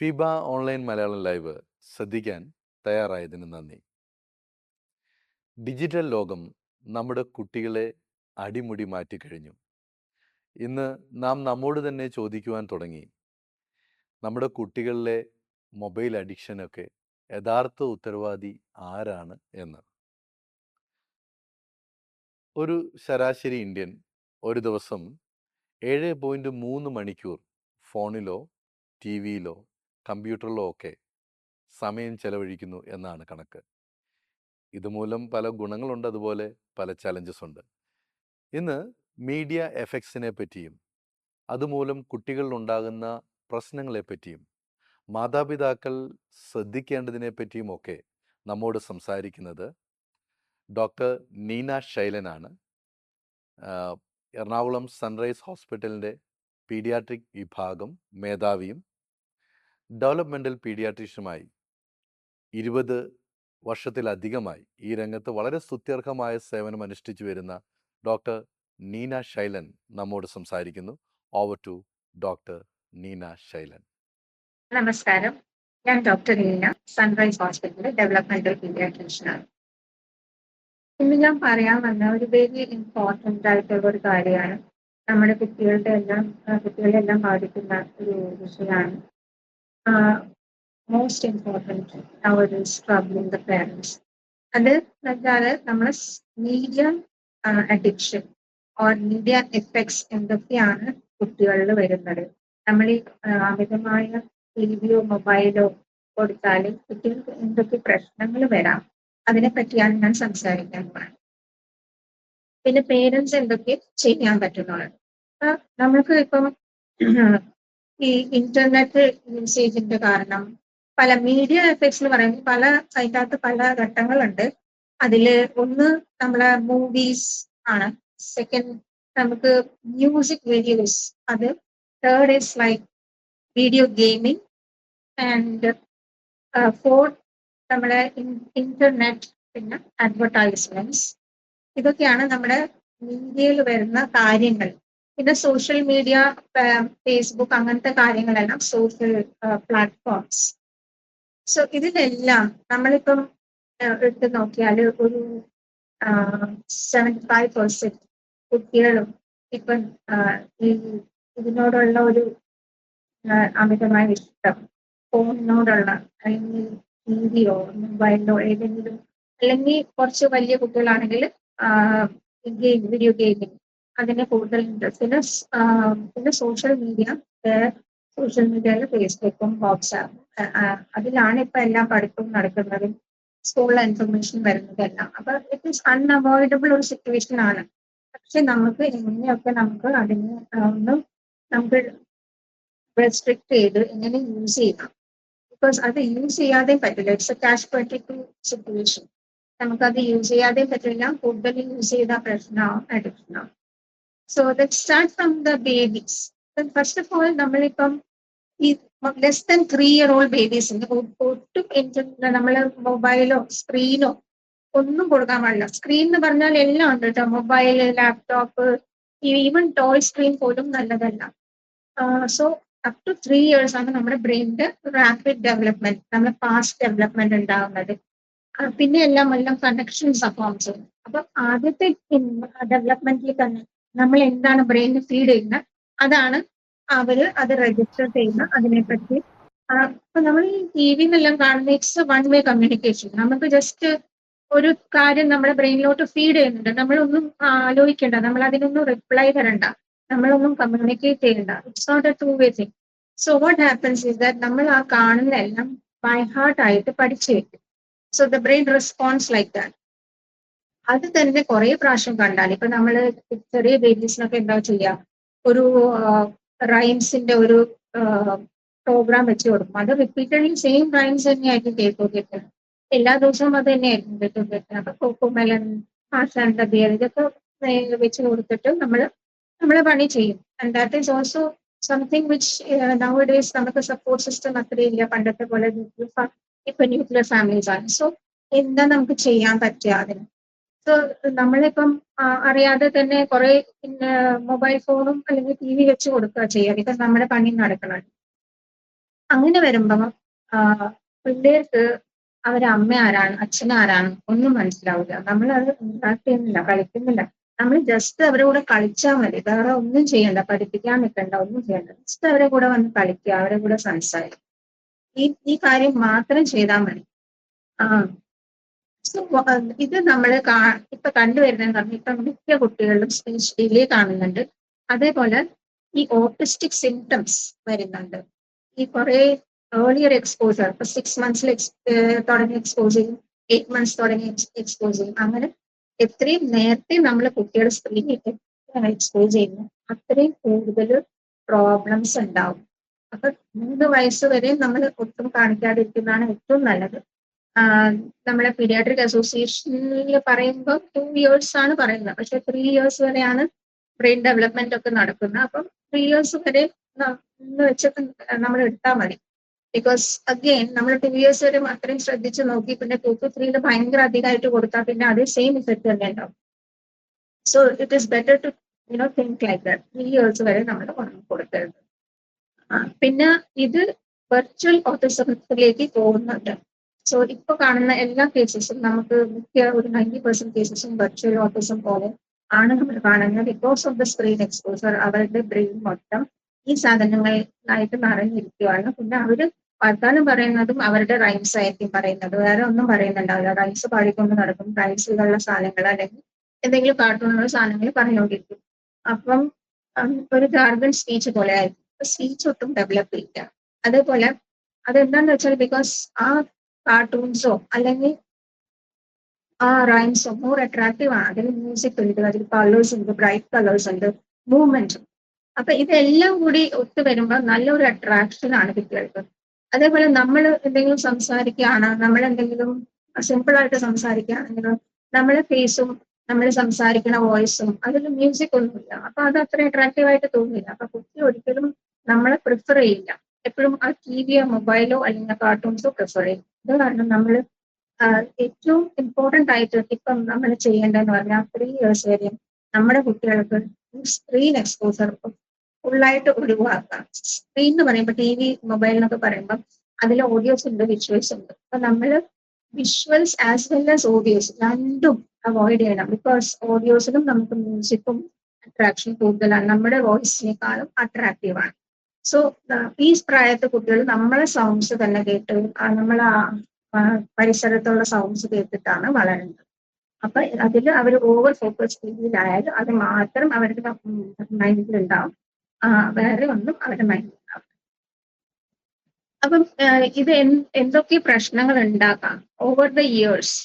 ഫിബ online Malayalam live ശ്രദ്ധിക്കാൻ തയ്യാറായതിന് നന്ദി. Digital ലോകം നമ്മുടെ കുട്ടികളെ അടിമുടി മാറ്റിക്കഴിഞ്ഞു. ഇന്ന് നാം നമ്മോട് തന്നെ ചോദിക്കുവാൻ തുടങ്ങി, നമ്മുടെ കുട്ടികളിലെ മൊബൈൽ അഡിക്ഷനൊക്കെ യഥാർത്ഥ ഉത്തരവാദി ആരാണ് എന്ന്. ഒരു ശരാശരി ഇന്ത്യൻ ഒരു ദിവസം 7.3 മണിക്കൂർ ഫോണിലോ ടി വിയിലോ കമ്പ്യൂട്ടറിലോ ഒക്കെ സമയം ചെലവഴിക്കുന്നു എന്നാണ് കണക്ക്. ഇതുമൂലം പല ഗുണങ്ങളുണ്ട്, അതുപോലെ പല ചലഞ്ചസ് ഉണ്ട്. ഇന്ന് മീഡിയ എഫക്ട്സിനെ പറ്റിയും അതുമൂലം കുട്ടികളിലുണ്ടാകുന്ന പ്രശ്നങ്ങളെപ്പറ്റിയും മാതാപിതാക്കൾ ശ്രദ്ധിക്കേണ്ടതിനെ പറ്റിയും ഒക്കെ നമ്മോട് സംസാരിക്കുന്നത് ഡോക്ടർ നീന ശൈലനാണ്. എറണാകുളം സൺറൈസ് ഹോസ്പിറ്റലിൻ്റെ പീഡിയാട്രിക് വിഭാഗം മേധാവിയും ഡെവലപ്മെൻ്റൽ പീഡിയാട്രീഷ്യനുമായി 20 വർഷത്തിലധികമായി ഈ രംഗത്ത് വളരെ സ്തുത്യർഹമായ സേവനം അനുഷ്ഠിച്ചു വരുന്ന ഡോക്ടർ നീന ശൈലൻ നമ്മോട് സംസാരിക്കുന്നു. Over to doctor Neena Shailan. നമസ്കാരം, ഞാൻ ഡോക്ടർ നീന, സൺറൈസ് ഹോസ്പിറ്റലിലെ ഡെവലപ്മെന്റൽ പീഡിയാട്രീഷ്യനാണ്. ഇന്ന് ഞാൻ പറയാൻ വന്ന ഒരു വെരി ഇമ്പോർട്ടൻ്റ് ആയിട്ടുള്ള ഒരു കാര്യമാണ്. നമ്മുടെ കുട്ടികളെല്ലാം ബാധിക്കുന്ന ഒരു വിഷയമാണ്. മോസ്റ്റ് ഇമ്പോർട്ടൻറ്റ് അവർ ട്രബിളിംഗ് ദ പേരൻസ്. അത് വെച്ചാൽ നമ്മൾ media addiction or media effects എന്തൊക്കെയാണ് കുട്ടികളിൽ വരുന്നത്. നമ്മൾ ഈ അമിതമായ ടിവിയോ മൊബൈലോ കൊടുത്താൽ കുട്ടികൾക്ക് എന്തൊക്കെ പ്രശ്നങ്ങൾ വരാം, അതിനെ പറ്റിയാണ് ഞാൻ സംസാരിക്കാൻ പോകുന്നത്. പിന്നെ പേരൻസ് എന്തൊക്കെ ചെയ്യാൻ പറ്റുന്നുള്ളത്. നമ്മൾക്ക് ഇപ്പം ഈ ഇന്റർനെറ്റ് യൂസേജിന്റെ കാരണം പല മീഡിയ എഫക്ട്സ് എന്ന് പറയുമ്പോൾ അതിൻ്റെ അകത്ത് പല ഘട്ടങ്ങളുണ്ട്. അതില് ഒന്ന് നമ്മളെ മൂവീസ് ആണ്, സെക്കൻഡ് നമുക്ക് മ്യൂസിക് വീഡിയോസ്, അത് third is like video gaming, and fourth നമ്മുടെ ഇന്റർനെറ്റ്, പിന്നെ അഡ്വർടൈസ്മെന്റ്സ്. ഇതൊക്കെയാണ് നമ്മുടെ മീഡിയയിൽ വരുന്ന കാര്യങ്ങൾ. പിന്നെ സോഷ്യൽ മീഡിയ, ഫേസ്ബുക്ക്, അങ്ങനത്തെ കാര്യങ്ങളെല്ലാം സോഷ്യൽ പ്ലാറ്റ്ഫോംസ്. സോ ഇതിലെല്ലാം നമ്മളിപ്പം എടുത്ത് നോക്കിയാൽ ഒരു 75% കുട്ടികളും ഇപ്പം ഇതിനോടുള്ള ഒരു അമിതമായ ഇഷ്ടം, ഫോണിനോടുള്ള, അല്ലെങ്കിൽ ടിവിയോ മൊബൈലിലോ ഏതെങ്കിലും, അല്ലെങ്കിൽ കുറച്ച് വലിയ കുട്ടികളാണെങ്കിൽ വീഡിയോ ഗെയിമിംഗ്, അതിന് കൂടുതൽ ഇൻട്രസ്റ്റ്. പിന്നെ സോഷ്യൽ മീഡിയയിൽ ഫേസ്ബുക്കും വാട്സാപ്പും, അതിലാണ് ഇപ്പൊ എല്ലാം പഠിത്തവും നടക്കുന്നത്, സ്കൂളിലെ ഇൻഫർമേഷൻ വരുന്നതെല്ലാം. അപ്പൊ ഇറ്റ് ഈസ് അൺഅവോയ്ഡബിൾ ഒരു സിറ്റുവേഷൻ ആണ്. പക്ഷെ നമുക്ക് എങ്ങനെയൊക്കെ അതിനെ നമുക്ക് റെസ്ട്രിക്ട് ചെയ്ത് എങ്ങനെ യൂസ് ചെയ്യാം. ബിക്കോസ് അത് യൂസ് ചെയ്യാതെ പറ്റില്ല. It's a catch 22 situation. നമുക്കത് യൂസ് ചെയ്യാതെ പറ്റില്ല. കൂടുതൽ യൂസ് ചെയ്ത പ്രശ്നമാവും, അഡിക്ഷനാവും. So let's start from the babies. First of all, നമ്മളിപ്പം ഈ ലെസ് ദാൻ 3-year-old ബേബീസിന് ഒട്ടും നമ്മൾ മൊബൈലോ സ്ക്രീനോ ഒന്നും കൊടുക്കാൻ പാടില്ല. സ്ക്രീൻ എന്ന് പറഞ്ഞാൽ എല്ലാം ഉണ്ട് കേട്ടോ, mobile, laptop, even toy screen പോലും നല്ലതല്ല. സോ അപ് ടു 3 years ആണ് നമ്മുടെ ബ്രെയിനിന്റെ റാപ്പിഡ് ഡെവലപ്മെന്റ്, നമ്മുടെ ഫാസ്റ്റ് ഡെവലപ്മെന്റ് ഉണ്ടാവുന്നത്. പിന്നെ എല്ലാം കണക്ഷൻസ് ഫോം ചെയ്യും. അപ്പൊ ആദ്യത്തെ ഡെവലപ്മെന്റിൽ തന്നെ നമ്മൾ എന്താണ് ബ്രെയിനിന് ഫീഡ് ചെയ്യുന്നത്, അതാണ് അത് രജിസ്റ്റർ ചെയ്യുന്ന അതിനെപ്പറ്റി. അപ്പൊ നമ്മൾ ഈ ടി വിന്നെല്ലാം കാണുന്ന it's A one way communication. നമുക്ക് ജസ്റ്റ് ഒരു കാര്യം നമ്മുടെ ബ്രെയിനിലോട്ട് ഫീഡ് ചെയ്യുന്നുണ്ട്, നമ്മളൊന്നും ആലോചിക്കേണ്ട, നമ്മൾ അതിനൊന്നും റിപ്ലൈ തരണ്ട, നമ്മളൊന്നും കമ്മ്യൂണിക്കേറ്റ് ചെയ്യണ്ട. It's not a two way thing. So what happens is that നമ്മൾ ആ കാണുന്ന എല്ലാം ബൈ ഹാർട്ട് ആയിട്ട് പഠിച്ചു വെക്കും. So the brain response like that. അത് തന്നെ കുറെ പ്രാവശ്യം കണ്ടാൽ, ഇപ്പൊ നമ്മൾ ചെറിയ ബേബീസിനൊക്കെ എന്താ ചെയ്യാം, ഒരു റൈംസിന്റെ ഒരു പ്രോഗ്രാം വെച്ച് കൊടുക്കും. അത് റിപ്പീറ്റഡ്ലി സെയിം റൈംസ് തന്നെയായിരിക്കും കേൾക്കുക. എല്ലാ ദിവസവും അത് തന്നെയായിരിക്കും കേൾക്കുക. അപ്പൊ കൊക്കുമെലൻ, ആശാന്റെ ബിയർ, ഇതൊക്കെ വെച്ച് കൊടുത്തിട്ട് നമ്മളെ പണി ചെയ്യും. And that is also something which now days നമുക്ക് സപ്പോർട്ട് സിസ്റ്റം അത്രയില്ല പണ്ടത്തെ പോലെ. ഇപ്പൊ ന്യൂക്ലിയർ ഫാമിലീസ് ആണ്. സോ എന്താ നമുക്ക് ചെയ്യാൻ പറ്റുക അതിന്? സോ നമ്മളിപ്പം അറിയാതെ തന്നെ കുറെ മൊബൈൽ ഫോണും അല്ലെങ്കിൽ ടി വി വെച്ച് കൊടുക്കുക ചെയ്യുക, ബിക്കോസ് നമ്മുടെ പണി നടക്കണം. അങ്ങനെ വരുമ്പം പിള്ളേർക്ക് അവരെ അമ്മ ആരാണ്, അച്ഛൻ ആരാണ് ഒന്നും മനസ്സിലാവില്ല. നമ്മളത് ഇന്ററാക്ട് ചെയ്യുന്നില്ല, കളിക്കുന്നില്ല. നമ്മൾ ജസ്റ്റ് അവരുടെ കൂടെ കളിച്ചാൽ മതി. വേറെ ഒന്നും ചെയ്യണ്ട, പഠിപ്പിക്കാൻ നിൽക്കണ്ട, ഒന്നും ചെയ്യണ്ട. ജസ്റ്റ് അവരുടെ കൂടെ വന്ന് കളിക്കുക, അവരുടെ കൂടെ സംസാരിക്കുക. ഈ കാര്യം മാത്രം ചെയ്താൽ മതി. സോ ഇത് നമ്മൾ ഇപ്പൊ കണ്ടുവരുന്നതെന്ന് പറഞ്ഞാൽ ഇപ്പൊ മിക്ക കുട്ടികളിലും സ്പീച്ച് ഡിലേ കാണുന്നുണ്ട്. അതേപോലെ ഈ ഓട്ടിസ്റ്റിക് സിംറ്റംസ് വരുന്നുണ്ട്. ഈ കുറെ ഏർലിയർ എക്സ്പോസർ, ഇപ്പൊ 6 months തുടങ്ങി എക്സ്പോസ് ചെയ്യും, 8 months തുടങ്ങി എക്സ്പോസ് ചെയ്യും. അങ്ങനെ എത്രയും നേരത്തെ നമ്മൾ കുട്ടികളെ സ്ക്രീനിൽ എക്സ്പോസ് ചെയ്യുന്നു, അത്രയും കൂടുതൽ പ്രോബ്ലംസ് ഉണ്ടാവും. അപ്പൊ 3 വയസ്സ് വരെ നമ്മൾ ഒട്ടും കാണിക്കാതിരിക്കുന്നതാണ് ഏറ്റവും നല്ലത്. നമ്മളെ പീഡിയാട്രിക് അസോസിയേഷനിൽ പറയുമ്പോൾ 2 years ആണ് പറയുന്നത്. പക്ഷെ 3 years വരെയാണ് ബ്രെയിൻ ഡെവലപ്മെന്റ് ഒക്കെ നടക്കുന്നത്. അപ്പം 3 years വരെ വെച്ചിട്ട് നമ്മൾ എടുത്താൽ മതി. ബിക്കോസ് അഗെയിൻ നമ്മൾ 2 years വരെ അത്രയും ശ്രദ്ധിച്ച് നോക്കി പിന്നെ 2 to 3 ഭയങ്കര അധികമായിട്ട് കൊടുത്താൽ പിന്നെ അതേ സെയിം ഇഫക്റ്റ് തന്നെ ഉണ്ടാവും. So it is better to think like that. 3 years വരെ നമ്മൾ കൊടുക്കരുത്. പിന്നെ ഇത് വെർച്വൽ ഓട്ടിസത്തിലേക്ക് പോകുന്നുണ്ട്. സോ ഇപ്പൊ കാണുന്ന എല്ലാ കേസസും നമുക്ക് മിക്ക ഒരു 90% കേസസും വെർച്വൽ ഓട്ടിസം പോലെ ആണ് നമ്മൾ കാണുന്നത്. Because of the screen exposure അവരുടെ ബ്രെയിൻ മൊത്തം ഈ സാധനങ്ങളായിട്ട് നിറഞ്ഞിരിക്കുകയാണ്. പിന്നെ അവര് വർത്താനം പറയുന്നതും അവരുടെ റൈംസ് ആയിരിക്കും പറയുന്നത്, വേറെ ഒന്നും പറയുന്നുണ്ടാവില്ല. റൈംസ് പാടിക്കൊണ്ട് നടക്കും, റൈംസിലുള്ള സാധനങ്ങൾ അല്ലെങ്കിൽ എന്തെങ്കിലും കാർട്ടൂണുള്ള സാധനങ്ങൾ പറഞ്ഞുകൊണ്ടിരിക്കും. അപ്പം ഒരു ഗാർഗിൾ സ്പീച്ച് പോലെ ആയിരിക്കും. സ്പീച്ച് ഒട്ടും ഡെവലപ്പ് ചെയ്യില്ല. അതേപോലെ അതെന്താന്ന് വെച്ചാൽ ബിക്കോസ് ആ കാർട്ടൂൺസോ അല്ലെങ്കിൽ ആ റൈംസോ മോർ അട്രാക്റ്റീവ് ആണ്. അതിൽ മ്യൂസിക് ഉണ്ട്, അതിൽ കളേഴ്സ് ഉണ്ട്, ബ്രൈറ്റ് കളേഴ്സ് ഉണ്ട്, മൂവ്മെന്റ്. അപ്പൊ ഇതെല്ലാം കൂടി ഒത്തു വരുമ്പോൾ നല്ലൊരു അട്രാക്ഷൻ ആണ് കുട്ടികൾക്ക്. അതേപോലെ നമ്മൾ എന്തെങ്കിലും സംസാരിക്കുകയാണ്, നമ്മൾ എന്തെങ്കിലും സിമ്പിൾ ആയിട്ട് സംസാരിക്കുകയാണെങ്കിലും നമ്മളെ ഫേസും നമ്മൾ സംസാരിക്കുന്ന വോയിസും അതിൽ മ്യൂസിക് ഒന്നുമില്ല. അപ്പൊ അത് അത്ര അട്രാക്റ്റീവ് ആയിട്ട് തോന്നില്ല. അപ്പൊ കുട്ടി ഒരിക്കലും നമ്മളെ പ്രിഫർ ചെയ്യില്ല. എപ്പോഴും ആ ടിവിയോ മൊബൈലോ അല്ലെങ്കിൽ കാർട്ടൂൺസോ പ്രിഫർ ചെയ്യും. ഇത് കാരണം നമ്മൾ ഏറ്റവും ഇമ്പോർട്ടന്റ് ആയിട്ട് ഇപ്പം നമ്മൾ ചെയ്യേണ്ടതെന്ന് പറഞ്ഞാൽ 3 years വരെ നമ്മുടെ കുട്ടികൾക്ക് സ്ക്രീൻ എക്സ്പോസർ ഫുള്ളായിട്ട് ഒഴിവാക്കാം. സ്ക്രീൻ എന്ന് പറയുമ്പോൾ ടി വി മൊബൈൽ എന്നൊക്കെ പറയുമ്പോൾ അതിൽ ഓഡിയോസ് ഉണ്ട്, വിഷ്വൽസ് ഉണ്ട്. അപ്പൊ നമ്മൾ visuals as well as audios രണ്ടും അവോയ്ഡ് ചെയ്യണം. ബിക്കോസ് ഓഡിയോസിലും നമുക്ക് മ്യൂസിക്കും അട്രാക്ഷൻ കൂടുതലാണ്, നമ്മുടെ വോയിസിനേക്കാളും അട്രാക്റ്റീവ് ആണ്. സോ ഈ പ്രായത്തെ കുട്ടികൾ നമ്മളെ സൗണ്ട്സ് തന്നെ കേട്ട് നമ്മളെ പരിസരത്തുള്ള സൗണ്ട്സ് കേട്ടിട്ടാണ് വളരുന്നത്. അപ്പൊ അതിൽ അവർ ഓവർ ഫോക്കസ് രീതിയിലായാൽ അത് മാത്രം അവരുടെ മൈൻഡിൽ ഉണ്ടാവും, വേറെ ഒന്നും അവരുടെ മൈൻഡിൽ ഉണ്ടാവും. അപ്പം ഇത് എന്തൊക്കെ പ്രശ്നങ്ങൾ ഉണ്ടാക്കാം ഓവർ ദ ഇയേഴ്സ്.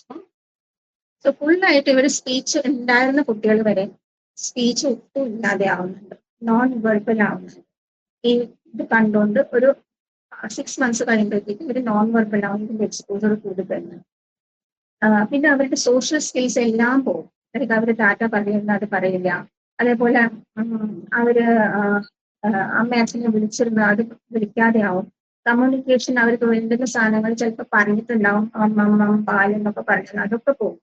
സോ ഫുള്ളായിട്ട് ഇവർ സ്പീച്ച് ഉണ്ടായിരുന്ന കുട്ടികൾ വരെ സ്പീച്ച് ഒട്ടും ഇല്ലാതെ ആവുന്നുണ്ട്, നോൺ വെർബൽ ആവുന്നുണ്ട്. ഈ ഇത് കണ്ടുകൊണ്ട് ഒരു 6 months കഴിയുമ്പോഴത്തേക്കും ഇവർ നോൺ വെർബൽ ആവുന്നതിന്റെ എക്സ്പോസർ കൂടുതലാണ്. പിന്നെ അവരുടെ സോഷ്യൽ സ്കിൽസ് എല്ലാം പോകും. അതായത് അവർ ഡാറ്റ പറയുന്ന അത് പറയില്ല. അതേപോലെ അവര് അമ്മ അച്ഛനെ വിളിച്ചിരുന്ന അത് വിളിക്കാതെ ആവും. കമ്മ്യൂണിക്കേഷൻ അവർക്ക് വേണ്ടുന്ന സാധനങ്ങൾ ചിലപ്പോൾ പറഞ്ഞിട്ടുണ്ടാവും, അമ്മ പാലെന്നൊക്കെ പറഞ്ഞത് അതൊക്കെ പോകും.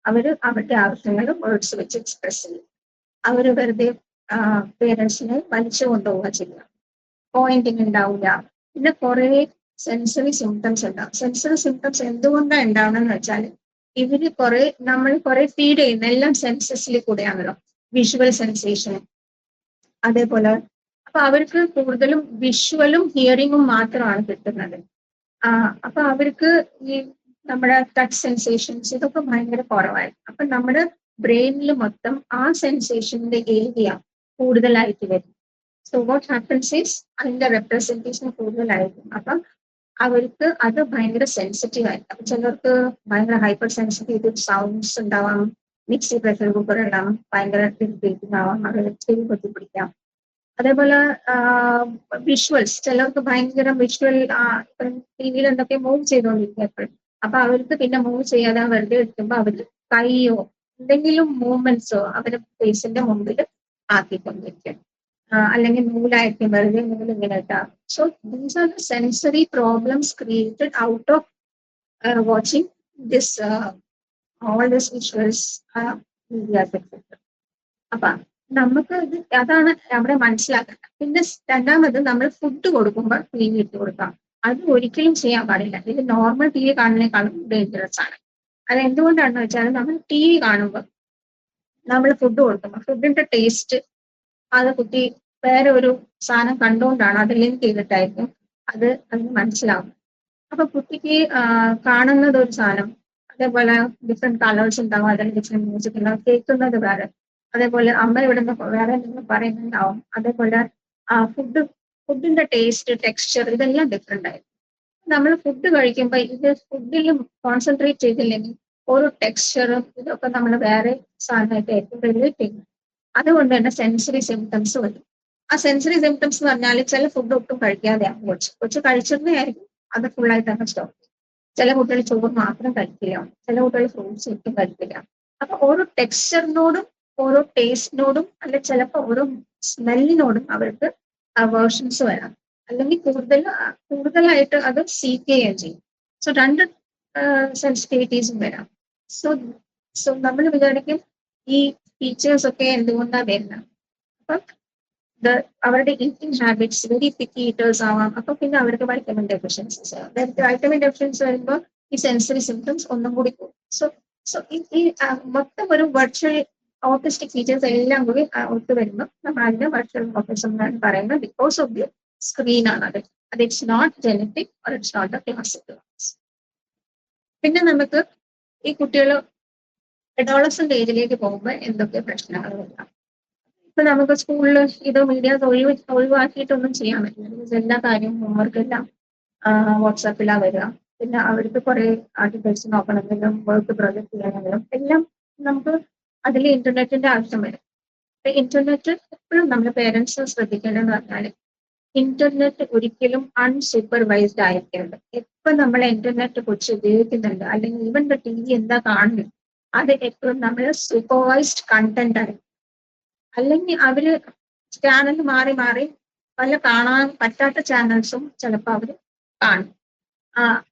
അവര് അവരുടെ ആവശ്യങ്ങൾ വേർഡ്സ് വെച്ച് എക്സ്പ്രസ് ചെയ്യും. അവര് വെറുതെ പേരൻസിനെ വലിച്ചു കൊണ്ടുപോവുക ചെയ്യുക. പോയിന്റിങ് ഉണ്ടാവില്ല. പിന്നെ കുറെ സെൻസറി സിംറ്റംസ് ഉണ്ടാവും. സെൻസറി സിംറ്റംസ് എന്തുകൊണ്ടാണ് ഉണ്ടാവുന്നതെന്ന് വെച്ചാൽ നമ്മൾ കുറെ ഫീഡ് ചെയ്യുന്ന എല്ലാം സെൻസസിൽ കൂടെയാണല്ലോ. വിഷ്വൽ സെൻസേഷൻ അതേപോലെ. അപ്പൊ അവർക്ക് കൂടുതലും വിഷ്വലും ഹിയറിങ്ങും മാത്രമാണ് കിട്ടുന്നത്. അപ്പൊ അവർക്ക് ഈ നമ്മുടെ ടച്ച് സെൻസേഷൻസ് ഇതൊക്കെ ഭയങ്കര കുറവായിരിക്കും. അപ്പൊ നമ്മുടെ ബ്രെയിനിൽ മൊത്തം ആ സെൻസേഷന്റെ ഏരിയ കൂടുതലായിട്ട് വരും. സോ വാട്ട് ഹാപ്പൻസ് ഈസ് അതിന്റെ റെപ്രസെന്റേഷൻ കൂടുതലായിരിക്കും. അപ്പൊ അവർക്ക് അത് ഭയങ്കര സെൻസിറ്റീവ് ആയിരിക്കും. അപ്പൊ ചിലർക്ക് ഭയങ്കര ഹൈപ്പർ സെൻസിറ്റീവ് സൗണ്ട്സ് ഉണ്ടാവാം, മിക്സി പ്രഷർ കുക്കർ ഉണ്ടാവാം, ഭയങ്കര ഇറിറ്റേറ്റിംഗ് ആവാം, അത് ചെവി പൊത്തിപ്പിടിക്കാം. അതേപോലെ വിഷ്വൽസ്, ചിലർക്ക് ഭയങ്കര വിഷ്വൽ ടി വിയിൽ എന്തൊക്കെ മൂവ് ചെയ്തുകൊണ്ടിരിക്കും എപ്പോഴും. അപ്പൊ അവർക്ക് പിന്നെ മൂവ് ചെയ്യാതെ വെറുതെ ഇരിക്കുമ്പോൾ അവര് കൈയോ എന്തെങ്കിലും മൂവ്മെന്റ്സോ അവരുടെ ഫേസിന്റെ മുമ്പിൽ ആക്കിക്കൊണ്ടിരിക്കും. അല്ലെങ്കിൽ നൂലായിരിക്കും, വെറുതെ നൂല് ഇങ്ങനെ ഇട്ടാ. So these are the sensory problems created out of watching this all this visuals medias etcetera. അപ്പൊ നമുക്ക് അതാണ് അവിടെ മനസ്സിലാക്കേണ്ടത്. പിന്നെ രണ്ടാമത് നമ്മൾ ഫുഡ് കൊടുക്കുമ്പോൾ ടി വി ഇട്ട് കൊടുക്കാം. അത് ഒരിക്കലും ചെയ്യാൻ പാടില്ല. ഇത് നോർമൽ ടി വി കാണുന്നതിനേക്കാളും ഡേഞ്ചറസ് ആണ്. അത് എന്തുകൊണ്ടാണെന്ന് വെച്ചാൽ നമ്മൾ ടി വി കാണുമ്പോൾ നമ്മൾ ഫുഡ് കൊടുക്കുമ്പോൾ ഫുഡിന്റെ ടേസ്റ്റ് അത് കുട്ടി വേറെ ഒരു സാധനം കണ്ടുകൊണ്ടാണ് അത് ലിങ്ക് ചെയ്തിട്ടായിരിക്കും അത് മനസ്സിലാവും. അപ്പൊ കുട്ടിക്ക് കാണുന്നത് ഒരു സാധനം, അതേപോലെ ഡിഫറെന്റ് കളേഴ്സ് ഉണ്ടാവും, അല്ലെങ്കിൽ ഡിഫറെന്റ് മ്യൂസിക് ഉണ്ടാവും, കേൾക്കുന്നത് വേറെ, അതേപോലെ അമ്മ ഇവിടുന്ന് വേറെ എന്തെങ്കിലും പറയുന്നുണ്ടാവും, അതേപോലെ ഫുഡിന്റെ ടേസ്റ്റ്, ടെക്സ്ചർ ഇതെല്ലാം ഡിഫറെന്റ് ആയിരിക്കും. നമ്മൾ ഫുഡ് കഴിക്കുമ്പോൾ ഇത് ഫുഡിൽ കോൺസെൻട്രേറ്റ് ചെയ്തില്ലെങ്കിൽ ഓരോ ടെക്സ്ചറും ഇതൊക്കെ നമ്മൾ വേറെ സാധനമായിട്ടായിരിക്കും റിലേറ്റ് ചെയ്യുന്നത്. അതുകൊണ്ട് തന്നെ സെൻസറി സിംറ്റംസ് വരും. ആ സെൻസറി സിംറ്റംസ് എന്ന് പറഞ്ഞാൽ ചില ഫുഡ് ഒട്ടും കഴിക്കാതെയാവും കൊച്ചു കഴിച്ചിരുന്നേ ആയിരിക്കും, അത് ഫുള്ളായിട്ട് തന്നെ സ്റ്റോപ്പ് ചെയ്യും. ചില കുട്ടികൾ ചോറ് മാത്രം കഴിക്കില്ല, ചില കുട്ടികൾ ഫ്രൂട്ട്സ് ഒട്ടും കഴിക്കില്ല. അപ്പൊ ഓരോ ടെക്സ്ചറിനോടും ഓരോ ടേസ്റ്റിനോടും അല്ലെ ചിലപ്പോൾ ഓരോ സ്മെല്ലിനോടും അവർക്ക് അവേർഷൻസ് വരാം, അല്ലെങ്കിൽ കൂടുതലായിട്ട് അത് സീക്ക് ചെയ്യുകയും ചെയ്യും. സോ രണ്ട് സെൻസിറ്റിവിറ്റീസും വരാം. സോ സോ നമ്മൾ വിചാരിക്കും ഈ ഫീച്ചേഴ്സ് ഒക്കെ എന്തുകൊണ്ടാണ് വരുന്നത്. അപ്പം അവരുടെ eating habits very picky eaters ആവാം. അപ്പൊ പിന്നെ അവർക്ക് വൈറ്റമിൻ ഡെഫിഷ്യൻസീസ് ആവാം. വൈറ്റമിൻ ഡെഫിഷ്യൻസി വരുമ്പോൾ ഈ സെൻസറി സിംറ്റംസ് ഒന്നും കൂടി കൂടും. സോ സോ ഈ മൊത്തം ഒരു വെർച്വൽ ഓട്ടിസ്റ്റിക് ഫീച്ചേഴ്സ് എല്ലാം കൂടി ഒത്തു വരുമ്പോൾ നമ്മൾ അതിനെ വെർച്വൽ ഓട്ടിസം എന്നാണ് പറയുന്നത്. ബിക്കോസ് ഓഫ് ദി സ്ക്രീൻ ആണ് അത്. It's not genetic or it's not a classical. പിന്നെ നമുക്ക് ഈ കുട്ടികൾ അഡോളസന്റ് ഏജിലേക്ക് പോകുമ്പോൾ എന്തൊക്കെ പ്രശ്നങ്ങൾ വരാം. ഇപ്പൊ നമുക്ക് സ്കൂളിൽ ഇത് മീഡിയാസ് ഒഴിവാക്കിയിട്ടൊന്നും ചെയ്യാൻ പറ്റില്ല. എല്ലാ കാര്യവും ഹോംവർക്ക് എല്ലാം വാട്സാപ്പിലാ വരിക. പിന്നെ അവർക്ക് കുറെ ആർട്ടിക്കിൾസ് നോക്കണമെങ്കിലും വർക്ക് പ്രൊജക്ട് ചെയ്യണമെങ്കിലും എല്ലാം നമുക്ക് അതിൽ ഇന്റർനെറ്റിന്റെ ആവശ്യം വരും. ഇന്റർനെറ്റ് എപ്പോഴും നമ്മുടെ പേരൻസ് ശ്രദ്ധിക്കേണ്ടതെന്ന് പറഞ്ഞാൽ ഇന്റർനെറ്റ് ഒരിക്കലും അൺസൂപ്പർവൈസ്ഡ് ആയിരിക്കരുത്. എപ്പോൾ നമ്മൾ ഇന്റർനെറ്റ് കുറിച്ച് ഉപയോഗിക്കുന്നുണ്ട്, അല്ലെങ്കിൽ ഈവൻ ടി വി എന്താ കാണുന്നത്, അത് എപ്പോഴും നമ്മൾ സൂപ്പർവൈസ്ഡ് കണ്ടന്റ് ആയിരിക്കും. അല്ലെങ്കിൽ അവര് ചാനൽ മാറി മാറി പല കാണാൻ പറ്റാത്ത ചാനൽസും ചിലപ്പോൾ അവര് കാണും.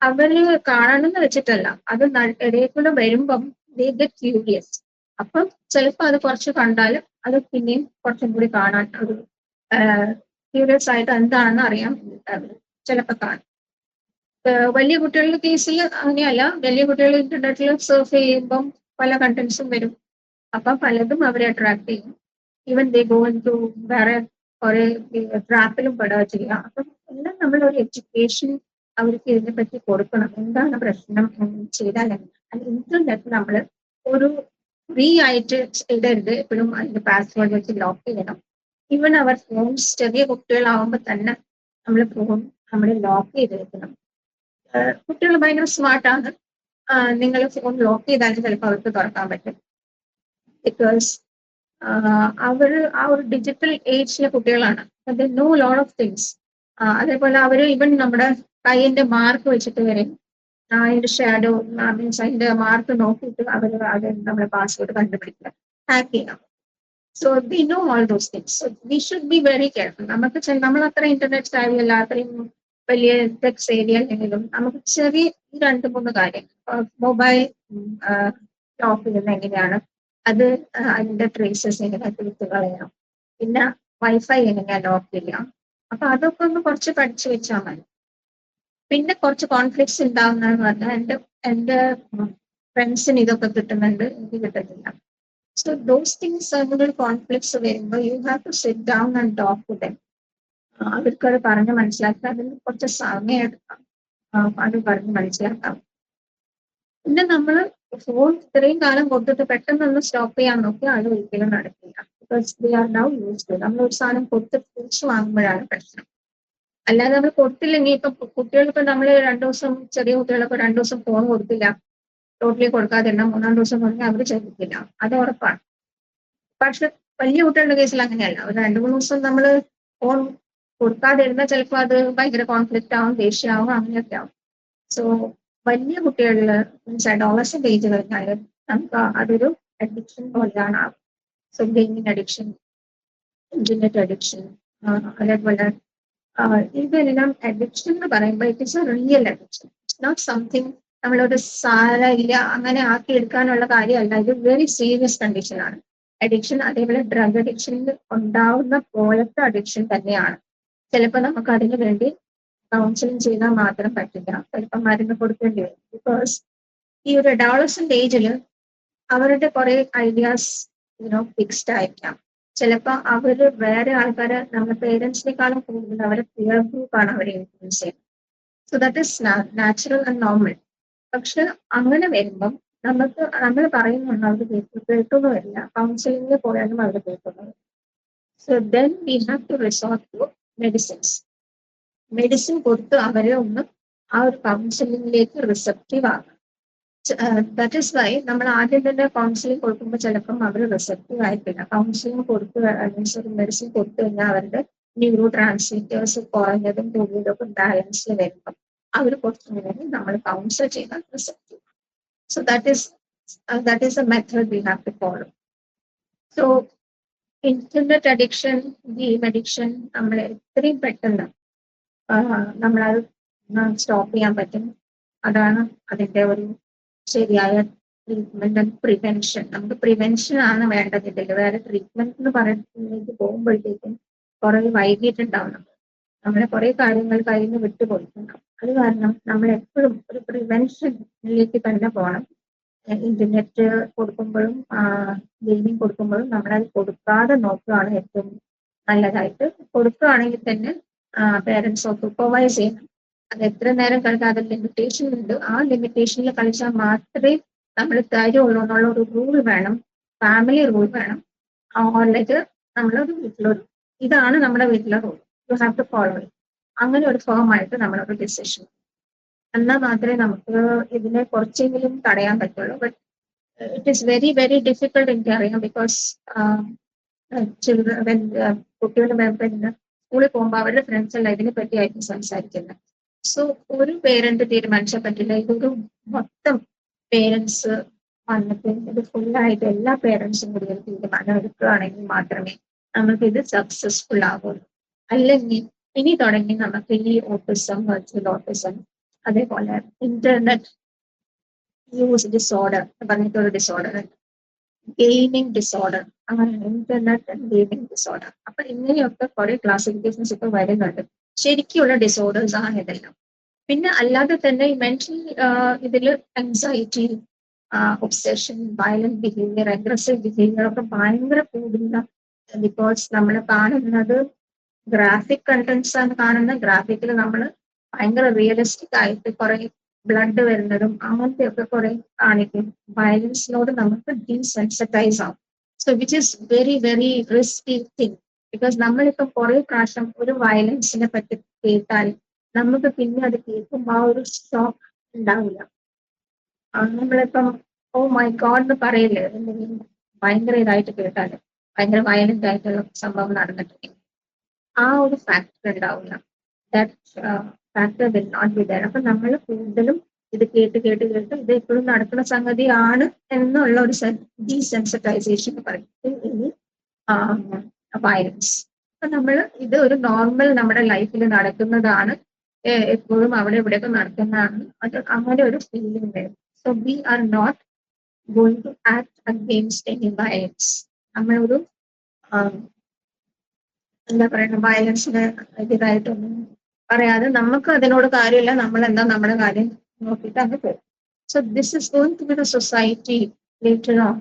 അവര് കാണണമെന്ന് വെച്ചിട്ടല്ല, അത് ഇടയിൽ വരുമ്പം ദേ ഗെറ്റ് ക്യൂരിയസ്. അപ്പം ചിലപ്പോൾ അത് കുറച്ച് കണ്ടാൽ അത് പിന്നെയും കുറച്ചും കൂടി കാണാൻ ഒരു ക്യൂരിയസ് ആയിട്ട് എന്താണെന്ന് അറിയാൻ വേണ്ടിയിട്ട് ചിലപ്പോൾ കാണും. വലിയ കുട്ടികളുടെ കേസിൽ അങ്ങനെയല്ല. വലിയ കുട്ടികൾ ഇന്റർനെറ്റിൽ സർഫ് ചെയ്യുമ്പം പല കണ്ടന്റ്സും വരും. അപ്പൊ പലതും അവരെ അട്രാക്ട് ചെയ്യും. Even they go into വേറെ കുറെ ട്രാപ്പിലും പെടുക ചെയ്യാം. അപ്പം എല്ലാം നമ്മൾ ഒരു എഡ്യൂക്കേഷൻ അവർക്ക് ഇതിനെ പറ്റി കൊടുക്കണം. എന്താണ് പ്രശ്നം ചെയ്താൽ ഇന്റർനെറ്റ് നമ്മൾ ഒരു ഫ്രീ ആയിട്ട് ഇടരുത്. എപ്പോഴും അതിന്റെ പാസ്വേഡ് വെച്ച് ലോക്ക് ചെയ്യണം. ഈവൻ അവർ ഫോൺസ് ചെറിയ കുട്ടികളാവുമ്പോൾ തന്നെ നമ്മൾ ഫോൺ നമ്മൾ ലോക്ക് ചെയ്ത് വെക്കണം. കുട്ടികൾ ഭയങ്കര സ്മാർട്ടാണ്. നിങ്ങൾ ഫോൺ ലോക്ക് ചെയ്താലും ചിലപ്പോൾ അവർക്ക് തുറക്കാൻ പറ്റും. ബിക്കോസ് അവർ ആ ഒരു ഡിജിറ്റൽ ഏജിലെ കുട്ടികളാണ്. No lot of things. അതേപോലെ അവർ ഈവൻ നമ്മുടെ കൈയിന്റെ മാർക്ക് വെച്ചിട്ട് വരെ അതിന്റെ ഷാഡോ മീൻസ് അതിന്റെ മാർക്ക് നോക്കിയിട്ട് അവർ അത് നമ്മുടെ പാസ്വേഡ് കണ്ടുപിടിക്കുക, ഹാക്ക് ചെയ്യാം. So we know all those things. So we should be very careful. നമുക്ക് നമ്മൾ അത്ര ഇന്റർനെറ്റ് സാധ്യമല്ല, അത്രയും വലിയ ടെക്സ് ഏരിയ അല്ലെങ്കിലും നമുക്ക് ചെറിയ 2-3 കാര്യം. മൊബൈൽ ലോക്ക് ചെയ്യുന്നത് എങ്ങനെയാണ്, അത് അതിന്റെ ട്രേസസ് എങ്ങനെ തീർത്ത് കളയാം, പിന്നെ വൈഫൈ എങ്ങനെയാ ലോക്ക് ചെയ്യാം. അപ്പൊ അതൊക്കെ ഒന്ന് കുറച്ച് പഠിച്ചു വെച്ചാൽ മതി. പിന്നെ കുറച്ച് കോൺഫ്ലിക്ട്സ് ഉണ്ടാവുന്നതെന്ന് പറഞ്ഞാൽ എൻ്റെ ഫ്രണ്ട്സിന് ഇതൊക്കെ കിട്ടുന്നുണ്ട്, എനിക്ക് കിട്ടുന്നില്ല. സോ ദോസ് തിങ്സ് അതിനൊരു കോൺഫ്ലിക്ട്സ് വരുമ്പോൾ you have to sit down and talk to them. അവർക്കത് പറഞ്ഞ് മനസ്സിലാക്കാൻ അതിന് കുറച്ച് സമയം എടുക്കാം. അത് പറഞ്ഞ് മനസ്സിലാക്കാം. പിന്നെ നമ്മൾ ഫോൺ ഇത്രയും കാലം കൊടുത്തിട്ട് പെട്ടെന്നൊന്ന് സ്റ്റോപ്പ് ചെയ്യാൻ നോക്കി അത് ഒരിക്കലും നടക്കില്ല. Because they are now used. നമ്മൾ ഒരു സാധനം കൊടുത്ത് തിരിച്ചു വാങ്ങുമ്പോഴാണ് പ്രശ്നം. അല്ലാതെ നമ്മൾ കൊടുത്തില്ലെങ്കിൽ ഇപ്പൊ കുട്ടികൾക്ക് നമ്മൾ 2 ദിവസം, ചെറിയ കുട്ടികളൊക്കെ 2 ദിവസം ഫോൺ കൊടുത്തില്ല, ടോട്ടലി കൊടുക്കാതിരുന്ന 3-ാം ദിവസം പറഞ്ഞാൽ അവർ ചെയ്തിട്ടില്ല, അത് ഉറപ്പാണ്. പക്ഷെ വലിയ കുട്ടികളുടെ കേസിൽ അങ്ങനെയല്ല. ഒരു 2-3 ദിവസം നമ്മൾ ഫോൺ കൊടുക്കാതിരുന്നാൽ ചിലപ്പോൾ അത് ഭയങ്കര കോൺഫ്ലിക്റ്റ് ആവും, ദേഷ്യമാവും, അങ്ങനെയൊക്കെ ആവും. സോ വലിയ കുട്ടികളിൽ മീൻസ് അഡോളസന്റ് ഏജ് കഴിഞ്ഞാൽ നമുക്ക് അതൊരു അഡിക്ഷൻ പോലെയാണ് ആവും. So gaming addiction, internet addiction, അതേപോലെ ഇതെല്ലാം അഡിക്ഷൻ എന്ന് പറയുമ്പോൾ it is a real addiction. It's not something നമ്മളൊരു സാരമില്ല അങ്ങനെ ആക്കി എടുക്കാനുള്ള കാര്യമല്ല. ഇത് വെരി സീരിയസ് കണ്ടീഷനാണ്. അഡിക്ഷൻ അതേപോലെ ഡ്രഗ് അഡിക്ഷനിൽ ഉണ്ടാവുന്ന പോലത്തെ അഡിക്ഷൻ തന്നെയാണ്. ചിലപ്പോൾ നമുക്ക് അതിനു വേണ്ടി കൗൺസിലിംഗ് ചെയ്താൽ മാത്രം പറ്റില്ല, ചിലപ്പോൾ മരുന്ന് കൊടുക്കേണ്ടി വരും. ബിക്കോസ് ഈ ഒരു അഡോളസന്റ് ഏജിൽ അവരുടെ കുറെ ഐഡിയാസ് ഫിക്സ്ഡ് ആയിരിക്കാം. ചിലപ്പോൾ അവര് വേറെ ആൾക്കാരെ നമ്മുടെ പേരൻസിനേക്കാളും കൂടുതൽ അവരെ പിയർ ഗ്രൂപ്പാണ് അവരെ ഇൻഫ്ലുവൻസ് ചെയ്യുന്നത്. So that is natural and normal. പക്ഷെ അങ്ങനെ വരുമ്പം നമ്മൾ പറയുന്നുണ്ട് അവർ കേൾക്കുന്നു വരില്ല, കൗൺസിലിംഗിൽ പോയാലും അവർ കേൾക്കുന്നത്. So then we have to resort to medicines. Medicine കൊടുത്ത് അവരെ ഒന്ന് ആ ഒരു കൗൺസിലിംഗിലേക്ക് റിസപ്റ്റീവ് ആകും. ദാറ്റ് ഈസ് വൈ നമ്മൾ ആദ്യം തന്നെ കൗൺസിലിംഗ് കൊടുക്കുമ്പോൾ ചിലപ്പം അവർ റിസപ്റ്റീവ് ആയിട്ടില്ല. കൗൺസിലിംഗ് കൊടുത്ത് മെഡിസിൻ കൊടുത്തു കഴിഞ്ഞാൽ അവരുടെ ന്യൂറോ ട്രാൻസ്മിറ്റേഴ്സ് കുറഞ്ഞതും കൂടിയതൊക്കെ ബാലൻസിൽ വരുമ്പം അവർ കുറച്ചും കൂടി നമ്മൾ കൗൺസിൽ ചെയ്താൽ receptive. So that is a method we have to follow. So internet addiction, game addiction നമ്മൾ എത്രയും പെട്ടെന്ന് നമ്മളത് സ്റ്റോപ്പ് ചെയ്യാൻ പറ്റും. അതാണ് അതിന്റെ ഒരു ശരിയായ ട്രീറ്റ്മെന്റ് ആൻഡ് പ്രിവെൻഷൻ. നമുക്ക് പ്രിവെൻഷൻ ആണ് വേണ്ടതില്ല, വേറെ ട്രീറ്റ്മെന്റ് എന്ന് പറയുന്നതിലേക്ക് പോകുമ്പോഴത്തേക്കും കുറെ വൈകിട്ടുണ്ടാവണം. നമ്മളെ കുറെ കാര്യങ്ങൾ കയ്യിൽ നിന്ന് വിട്ടുപോയിട്ടുണ്ടാവും. അത് കാരണം നമ്മൾ എപ്പോഴും ഒരു പ്രിവെൻഷനിലേക്ക് തന്നെ പോകണം. ഇന്റർനെറ്റ് കൊടുക്കുമ്പോഴും ഗെയിമിംഗ് കൊടുക്കുമ്പോഴും നമ്മളത് കൊടുക്കാതെ നോക്കുകയാണ് ഏറ്റവും നല്ലതായിട്ട്. കൊടുക്കുകയാണെങ്കിൽ തന്നെ പേരൻസ് സൂപ്പർവൈസ് ചെയ്യണം. അത് എത്ര നേരം കളിക്കാൻ അത് ലിമിറ്റേഷൻ ഉണ്ട്. ആ ലിമിറ്റേഷനിൽ കളിച്ചാൽ മാത്രമേ നമ്മൾ കാര്യമുള്ളൂ എന്നുള്ള ഒരു റൂൾ വേണം, ഫാമിലി റൂൾ വേണം. ഓൺലൈറ്റ് നമ്മളൊരു വീട്ടിലൊരു ഇതാണ് നമ്മുടെ വീട്ടിലെ rule, you have to follow it. അങ്ങനെ ഒരു ഫോമായിട്ട് നമ്മളൊരു ഡിസിഷൻ എന്നാൽ മാത്രമേ നമുക്ക് ഇതിനെ കുറച്ചെങ്കിലും തടയാൻ പറ്റുള്ളൂ. But it is very very difficult എനിക്കറിയാം. ബിക്കോസ് ചിൽഡ്രൻ കുട്ടികൾ പിന്നെ സ്കൂളിൽ പോകുമ്പോൾ അവരുടെ ഫ്രണ്ട്സ് എല്ലാം ഇതിനെ പറ്റിയായിരിക്കും സംസാരിക്കുന്നത്. സോ ഒരു പേരന്റ് തീരുമാനിച്ചാൽ പറ്റില്ല. ഇതൊരു മൊത്തം പേരൻസ് വന്നിട്ട് ഇത് ഫുള്ളായിട്ട് എല്ലാ പേരൻസും കൂടി ഒരു തീരുമാനം എടുക്കുകയാണെങ്കിൽ മാത്രമേ നമുക്ക് ഇത് സക്സസ്ഫുൾ ആകുള്ളൂ. അല്ലെങ്കിൽ ഇനി തുടങ്ങി നമുക്ക് ഈ ഓട്ടിസം, വെർച്വൽ ഓട്ടിസം, അതേപോലെ ഇന്റർനെറ്റ് യൂസ് ഡിസോർഡർ പറഞ്ഞിട്ടൊരു ഡിസോർഡർ ഉണ്ട്, ഗെയിമിംഗ് ഡിസോർഡർ, അങ്ങനെ ഇന്റർനെറ്റ് ആൻഡ് ഗെയിമിംഗ് ഡിസോർഡർ. അപ്പൊ ഇങ്ങനെയൊക്കെ കുറെ ക്ലാസിഫിക്കേഷൻസ് ഇപ്പൊ വരുന്നുണ്ട്. ശരിക്കുള്ള ഡിസോർഡേഴ്സ് ആണ് ഇതെല്ലാം. പിന്നെ അല്ലാതെ തന്നെ ഈ മെന്റൽ ഇതിൽ anxiety, obsession, violent behaviour, aggressive behaviour ഒക്കെ ഭയങ്കര കൂടുന്ന. ബിക്കോസ് നമ്മൾ കാണുന്നത് ഗ്രാഫിക് കണ്ടന്റ്സ് ആണ് കാണുന്നത്. ഗ്രാഫിക്കിൽ നമ്മൾ ഭയങ്കര റിയലിസ്റ്റിക് ആയിട്ട് കുറെ ബ്ലഡ് വരുന്നതും അങ്ങനത്തെ ഒക്കെ കുറെ കാണിക്കും. വയലൻസിനോട് നമുക്ക് ഡീസെൻസിറ്റൈസ് ആവും. So which is very very risky thing. Because നമ്മളിപ്പം കുറെ പ്രാവശ്യം ഒരു വയലൻസിനെ പറ്റി കേട്ടാൽ നമുക്ക് പിന്നെ അത് കേൾക്കുമ്പോൾ ആ ഒരു ഷോക്ക് ഉണ്ടാവില്ല. നമ്മളിപ്പം ഓ മൈ ഗോഡ് എന്ന് പറയില്ലേ, എന്തെങ്കിലും ഭയങ്കര ഇതായിട്ട് കേട്ടാൽ, ഭയങ്കര വയലന്റ് ആയിട്ടുള്ള സംഭവം നടന്നിട്ടുണ്ടെങ്കിൽ ആ ഒരു ഫാക്ടർ ഉണ്ടാവില്ല. Factor will not be there. അപ്പൊ നമ്മൾ കൂടുതലും ഇത് കേട്ട് കേട്ട് കേട്ട് ഇത് എപ്പോഴും നടക്കുന്ന സംഗതിയാണ് എന്നുള്ള ഒരു ഡീസെൻസിറ്റൈസേഷൻ പറയും ഇനി വയലൻസ്. അപ്പൊ നമ്മൾ ഇത് ഒരു നോർമൽ നമ്മുടെ ലൈഫിൽ നടക്കുന്നതാണ്, എപ്പോഴും അവിടെ ഇവിടെയൊക്കെ നടക്കുന്നതാണ്. അത് അങ്ങനെ ഒരു ഫീലിംഗ് വരും. So we are not going to act against any violence. നമ്മളൊരു എന്താ പറയുക, വയലൻസിന് എതിരായിട്ടൊന്നും പറയാതെ നമുക്ക് അതിനോട് കാര്യമില്ല, നമ്മൾ എന്താ നമ്മുടെ കാര്യം നോക്കിയിട്ട് അങ്ങ് പോകും. So this is going to be the society later on.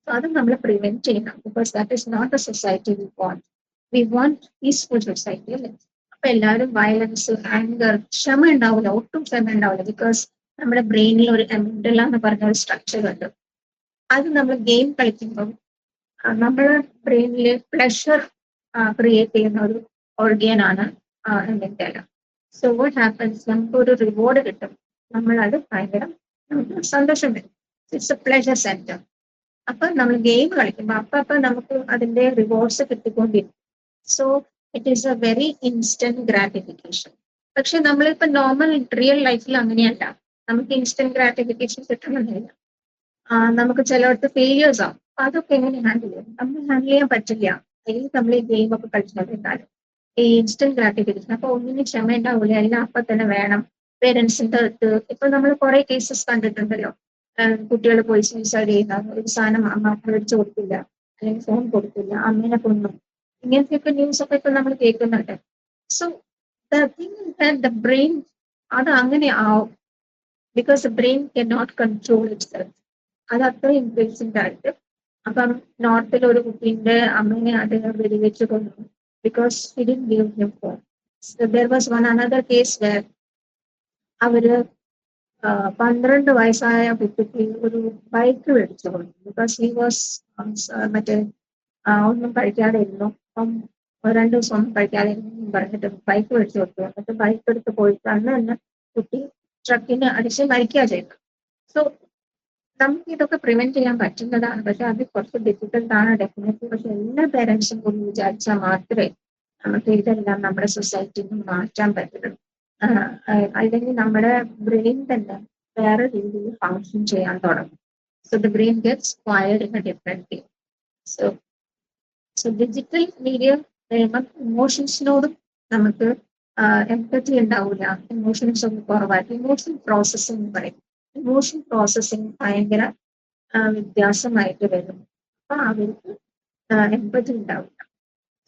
So അത് നമ്മൾ പ്രിവെന്റ് ചെയ്യണം. Because that is not a society we want. We want peaceful society അല്ലേ. അപ്പൊ എല്ലാവരും വയലൻസ്, ആങ്കർ, ക്ഷമ ഉണ്ടാവില്ല, ഒട്ടും ക്ഷമ ഉണ്ടാവില്ല. ബിക്കോസ് നമ്മുടെ ബ്രെയിനിൽ ഒരു എമിഗ്ഡല എന്ന് പറഞ്ഞ ഒരു സ്ട്രക്ചർ ഉണ്ട്. അത് നമ്മൾ ഗെയിം കളിക്കുമ്പോൾ നമ്മുടെ ബ്രെയിനിൽ പ്ലഷർ ക്രിയേറ്റ് ചെയ്യുന്ന ഒരു ഓർഗനാണ് എമിഗ്ഡല. സോ വാട്ട് ഹാപ്പൻസ്, നമുക്ക് ഒരു റിവാർഡ് കിട്ടും, നമ്മൾ അത് ഭയങ്കര നമുക്ക് സന്തോഷം വരും. It's a pleasure centre. അപ്പൊ നമ്മൾ ഗെയിം കളിക്കുമ്പോൾ അപ്പൊ നമുക്ക് അതിന്റെ റിവാർഡ്സ് കിട്ടിക്കൊണ്ടിരിക്കും. So it is a very instant gratification. പക്ഷെ നമ്മളിപ്പോ നോർമൽ റിയൽ ലൈഫിൽ അങ്ങനെയല്ല. നമുക്ക് ഇൻസ്റ്റന്റ് ഗ്രാറ്റിഫിക്കേഷൻ കിട്ടണമെന്നില്ല. നമുക്ക് ചിലയിടത്ത് ഫെയിലിയേഴ്സ് ആവും. അപ്പൊ അതൊക്കെ എങ്ങനെ ഹാൻഡിൽ ചെയ്യും? നമ്മൾ ഹാൻഡിൽ ചെയ്യാൻ പറ്റില്ല. അല്ലെങ്കിൽ നമ്മൾ ഈ ഗെയിം ഒക്കെ കളിച്ചുകൊണ്ടിരുന്നാലും ഈ ഇൻസ്റ്റന്റ് ഗ്രാറ്റിഫിക്കേഷൻ അപ്പൊ ഒന്നിനും ക്ഷമ ഉണ്ടാവില്ല, എല്ലാം അപ്പൊ തന്നെ വേണം. പേരൻസിന്റെ അടുത്ത് ഇപ്പൊ നമ്മൾ കുറെ കേസസ് കണ്ടിട്ടുണ്ടല്ലോ, കുട്ടികൾ പോയി സൂയിസൈഡ് ചെയ്യുന്ന, ഒരു സാധനം അമ്മ മേടിച്ചു കൊടുക്കില്ല, അല്ലെങ്കിൽ ഫോൺ കൊടുക്കില്ല, അമ്മേനെ കൊന്നു. ഇങ്ങനത്തെയൊക്കെ ന്യൂസ് ഒക്കെ ഇപ്പൊ നമ്മൾ കേൾക്കുന്നുണ്ട്. So the thing is that the brain അത് അങ്ങനെ ആവും, because the brain can not control itself. അത് അത്രയും ഇൻഫ്ലുവൻസിംഗ് ആയിട്ട്. അപ്പം നോർത്തിൽ ഒരു കുട്ടീന്റെ അമ്മേനെ അത് വെടിവെച്ച് കൊന്നു, because he didn't give him phone. There was one another case where അവര് 12 വയസ്സായ കുട്ടിക്ക് ഒരു ബൈക്ക് മേടിച്ചു കൊടുത്തു, ബിക്കോസ് ഹി വാസ് മറ്റേ ഒന്നും കഴിക്കാതെ ഇരുന്നു. അപ്പം 2 ദിവസം ഒന്നും കഴിക്കാതെ ഇരുന്നു പറഞ്ഞിട്ട് ബൈക്ക് മേടിച്ചു കൊടുത്തു. എന്നിട്ട് ബൈക്ക് എടുത്ത് പോയിട്ട് അന്ന് തന്നെ കുട്ടി ട്രക്കിന് അടിച്ച് മരിക്കുക ചെയ്തു. സോ നമുക്ക് ഇതൊക്കെ പ്രിവെന്റ് ചെയ്യാൻ പറ്റുന്നതാണ്, പക്ഷെ അത് കുറച്ച് ഡിഫിക്കൽട്ട് ആണ് ഡെഫിനറ്റ്ലി. പക്ഷെ എല്ലാ പേരൻസും കൂടി വിചാരിച്ചാൽ മാത്രമേ നമുക്ക് ഇതെല്ലാം നമ്മുടെ സൊസൈറ്റിയിൽ നിന്ന് മാറ്റാൻ പറ്റുള്ളൂ. അല്ലെങ്കിൽ നമ്മുടെ ബ്രെയിൻ തന്നെ വേറെ രീതിയിൽ ഫങ്ഷൻ ചെയ്യാൻ തുടങ്ങും. So the brain gets wired in a different way. So digital media ഇമോഷൻസിനോടും നമുക്ക് എംപതി ഉണ്ടാവില്ല, ഇമോഷൻസ് ഒന്ന് കുറവായിട്ട്. ഇമോഷൻ പ്രോസസ്സിംഗ് എന്ന് പറയും. ഇമോഷൻ പ്രോസസ്സിംഗ് ഭയങ്കര വ്യത്യാസമായിട്ട് വരും. അപ്പൊ അവർക്ക് എംപതി ഉണ്ടാവില്ല.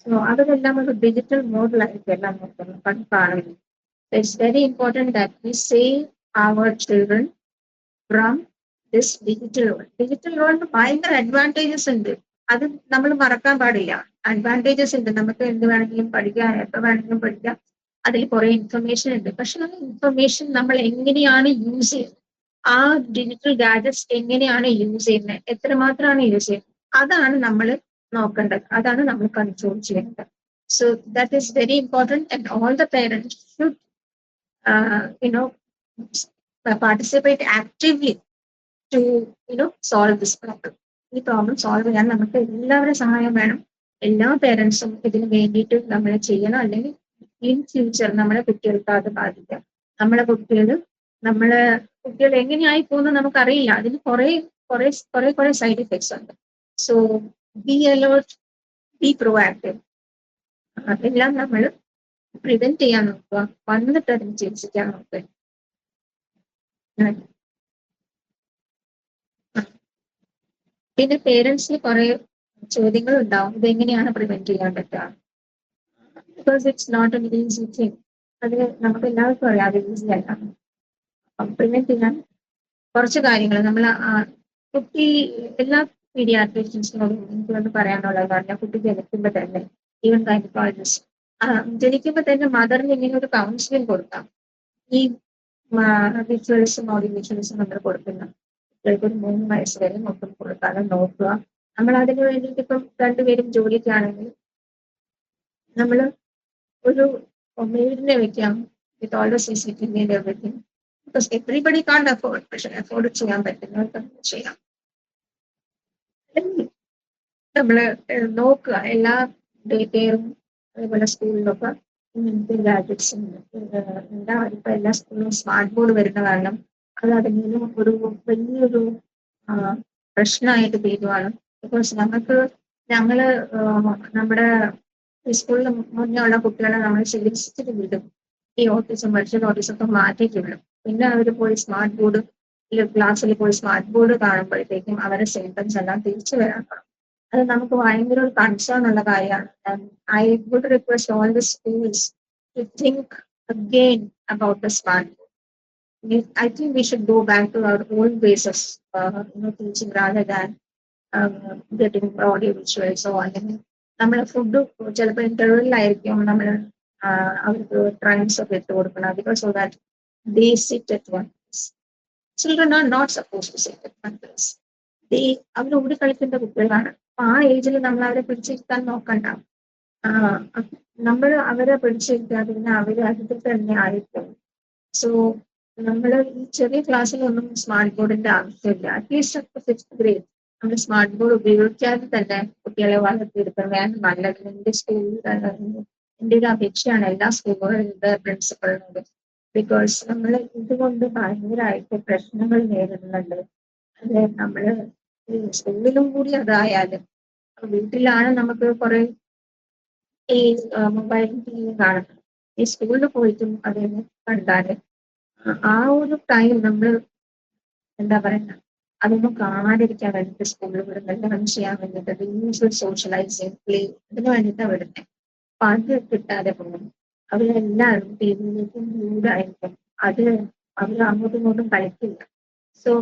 സോ അതെല്ലാം ഒരു ഡിജിറ്റൽ മോഡിലായിരിക്കും എല്ലാം നോക്കുന്നത്, കാണുന്നത്. It's very important that we save our children from this digital world. Digital world ഭയങ്കര അഡ്വാൻറ്റേജസ് ഉണ്ട്, അത് നമ്മൾ മറക്കാൻ പാടില്ല. അഡ്വാൻറ്റേജസ് ഉണ്ട്, നമുക്ക് എന്ത് വേണമെങ്കിലും പഠിക്കാം, എപ്പോൾ വേണമെങ്കിലും പഠിക്കാം. അതിൽ കുറെ ഇൻഫർമേഷൻ ഉണ്ട്. പക്ഷെ ആ ഇൻഫർമേഷൻ നമ്മൾ എങ്ങനെയാണ് യൂസ് ചെയ്യുന്നത്, ആ ഡിജിറ്റൽ ഗാഡ്ജറ്റ്സ് എങ്ങനെയാണ് യൂസ് ചെയ്യുന്നത്, എത്രമാത്രമാണ് യൂസ് ചെയ്യുന്നത്, അതാണ് നമ്മൾ നോക്കേണ്ടത്, അതാണ് നമ്മൾ കൺട്രോൾ ചെയ്യേണ്ടത്. So that is very important and all the parents should participate actively to solve this problem. ഈ പ്രോബ്ലം സോൾവ് ചെയ്യാൻ നമുക്ക് എല്ലാവരുടെ സഹായം വേണം. എല്ലാ പേരൻസും ഇതിന് വേണ്ടിയിട്ട് നമ്മൾ ചെയ്യണം, അല്ലെങ്കിൽ ഇൻ ഫ്യൂച്ചർ നമ്മുടെ കുട്ടികൾക്ക് അത് ബാധിക്കാം. നമ്മളെ കുട്ടികൾ എങ്ങനെയായി പോകുന്നത് നമുക്കറിയില്ല. അതിന് കുറെ സൈഡ് ഇഫക്ട്സ് ഉണ്ട്. So B alert, B proactive. അതെല്ലാം നമ്മൾ പ്രിവെന്റ് ചെയ്യാൻ നോക്കുക, വന്നിട്ട് അതിന് ചികിത്സിക്കാൻ നോക്കുക. പിന്നെ പേരൻസിന് കുറെ ചോദ്യങ്ങൾ ഉണ്ടാവും, ഇതെങ്ങനെയാണ് പ്രിവെന്റ് ചെയ്യാൻ പറ്റുക. Because it's not an easy thing. അത് നമുക്ക് എല്ലാവർക്കും അറിയാം, അത് ഈസി അല്ല. പ്രിവെന്റ് ചെയ്യാൻ കുറച്ച് കാര്യങ്ങൾ നമ്മൾ കുട്ടി എല്ലാ പീഡിയാട്രീഷ്യൻസിനോടും എനിക്ക് ഒന്ന് പറയാനുള്ളത് പറഞ്ഞാൽ, കുട്ടി ജനിക്കുമ്പോൾ തന്നെ ഈവൻ ഗൈനക്കോളജിസ്റ്റ് ജനിക്കുമ്പോൾ തന്നെ മദറിന് ഇങ്ങനെ ഒരു കൗൺസിലിംഗ് കൊടുക്കാം. ഈ വിഷ്വൽസും ഓഡിയോ വിഷ്വൽസും നമ്മൾ കൊടുക്കുന്ന കുട്ടികൾക്ക് ഒരു 3 വയസ്സ് വരെ മൊത്തം കൊടുക്കാതെ നോക്കുക. നമ്മൾ അതിന് വേണ്ടിയിട്ട് ഇപ്പം 2 പേരും ജോലിക്കാണെങ്കിൽ നമ്മൾ ഒരു മെയ്ഡിനെ വെക്കാം, with all the CCTV and everything. Because everybody കാണ്ട് അഫോർഡ്, പക്ഷെ അഫോർഡ് ചെയ്യാൻ പറ്റുന്നവർക്ക് ചെയ്യാം. നമ്മൾ നോക്കുക, എല്ലാ ഡേ കെയറും അതേപോലെ സ്കൂളിലൊക്കെ ഇങ്ങനത്തെ ഗാഡ്ജറ്റ്സും ഇപ്പൊ എല്ലാ സ്കൂളിലും സ്മാർട്ട് ബോർഡ് വരുന്ന കാരണം അത് അതിനും ഒരു വലിയൊരു പ്രശ്നമായിട്ട് തീരുവാണ്. ബിക്കോസ് ഞങ്ങള് നമ്മുടെ സ്കൂളിൽ മുന്നേ ഉള്ള കുട്ടികളെ നമ്മൾ ചികിത്സിച്ചിട്ട് വിടും, ഈ ഓട്ടിസം വെർച്വൽ ഓട്ടിസം ഒക്കെ മാറ്റിയിട്ട് വിടും. പിന്നെ അവർ പോയി സ്മാർട്ട് ബോർഡ് ക്ലാസ്സിൽ പോയി സ്മാർട്ട് ബോർഡ് കാണുമ്പോഴത്തേക്കും അവരുടെ സിംറ്റംസ് എല്ലാം തിരിച്ചു വരാൻ തുടങ്ങും. അത് നമുക്ക് ഭയങ്കര ഒരു കൺസേൺ ഉള്ള കാര്യമാണ്. I would request all the schools to think again about the smart board. I think we should go back to our old ways of teaching rather than getting audio visuals. So അല്ലെങ്കിൽ നമ്മൾ food ചിലപ്പോൾ ഇന്റർവെല്ലിലായിരിക്കും നമ്മൾ അവർക്ക് ട്രൈൻസ് ഒക്കെ ഇട്ട് കൊടുക്കണം, because so that they sit at one place. Children are not supposed to sit at one place. അവർ ഓടി കളിക്കേണ്ട കുട്ടികളാണ്. ആ ഏജിൽ നമ്മൾ അവരെ പിടിച്ചിരുത്താൻ നോക്കണ്ട. നമ്മൾ അവരെ പിടിച്ചിരിക്കാതെ പിന്നെ അവർ അതിൽ തന്നെ ആയിരിക്കും. സോ നമ്മൾ ഈ ചെറിയ ക്ലാസ്സിലൊന്നും സ്മാർട്ട് ബോർഡിന്റെ ആവശ്യമില്ല. അറ്റ്ലീസ്റ്റ് 6th ഗ്രേഡ് നമ്മൾ സ്മാർട്ട് ബോർഡ് ഉപയോഗിക്കാതെ തന്നെ കുട്ടികളെ വളർത്തിയെടുക്കാൻ നല്ലത്. എന്റെ സ്കൂളിൽ എന്റെ ഒരു അപേക്ഷയാണ് എല്ലാ സ്കൂളുകളുടെ പ്രിൻസിപ്പളിനോട്. ബിക്കോസ് നമ്മൾ ഇതുകൊണ്ട് ഭയങ്കരമായിട്ട് പ്രശ്നങ്ങൾ നേരിടുന്നുണ്ട്. അത് നമ്മള് സ്കൂളിലും കൂടി അതായാലും വീട്ടിലാണ് നമുക്ക് കുറെ ഈ മൊബൈലും ടിവിയും കാണുന്നത്. ഈ സ്കൂളിൽ പോയിട്ടും അതിന് കണ്ടാല് ആ ഒരു ടൈം നമ്മൾ എന്താ പറയുക, അതൊന്നും കാണാതിരിക്കാൻ വേണ്ടിയിട്ട് സ്കൂളിൽ വിടുന്നത്, റൺ ചെയ്യാൻ വേണ്ടിയിട്ട് യൂഷ്വൽ സോഷ്യലൈസിങ് പ്ലേ ഇതിന് വേണ്ടിയിട്ടാണ് വിടുന്നത്. അപ്പൊ അത് കിട്ടാതെ പോകും. അവരെല്ലാവരും ടീമിലേക്കും ബ്ലൂഡായിരിക്കും. അത് അവർ അങ്ങോട്ടും ഇങ്ങോട്ടും കളിക്കില്ല. So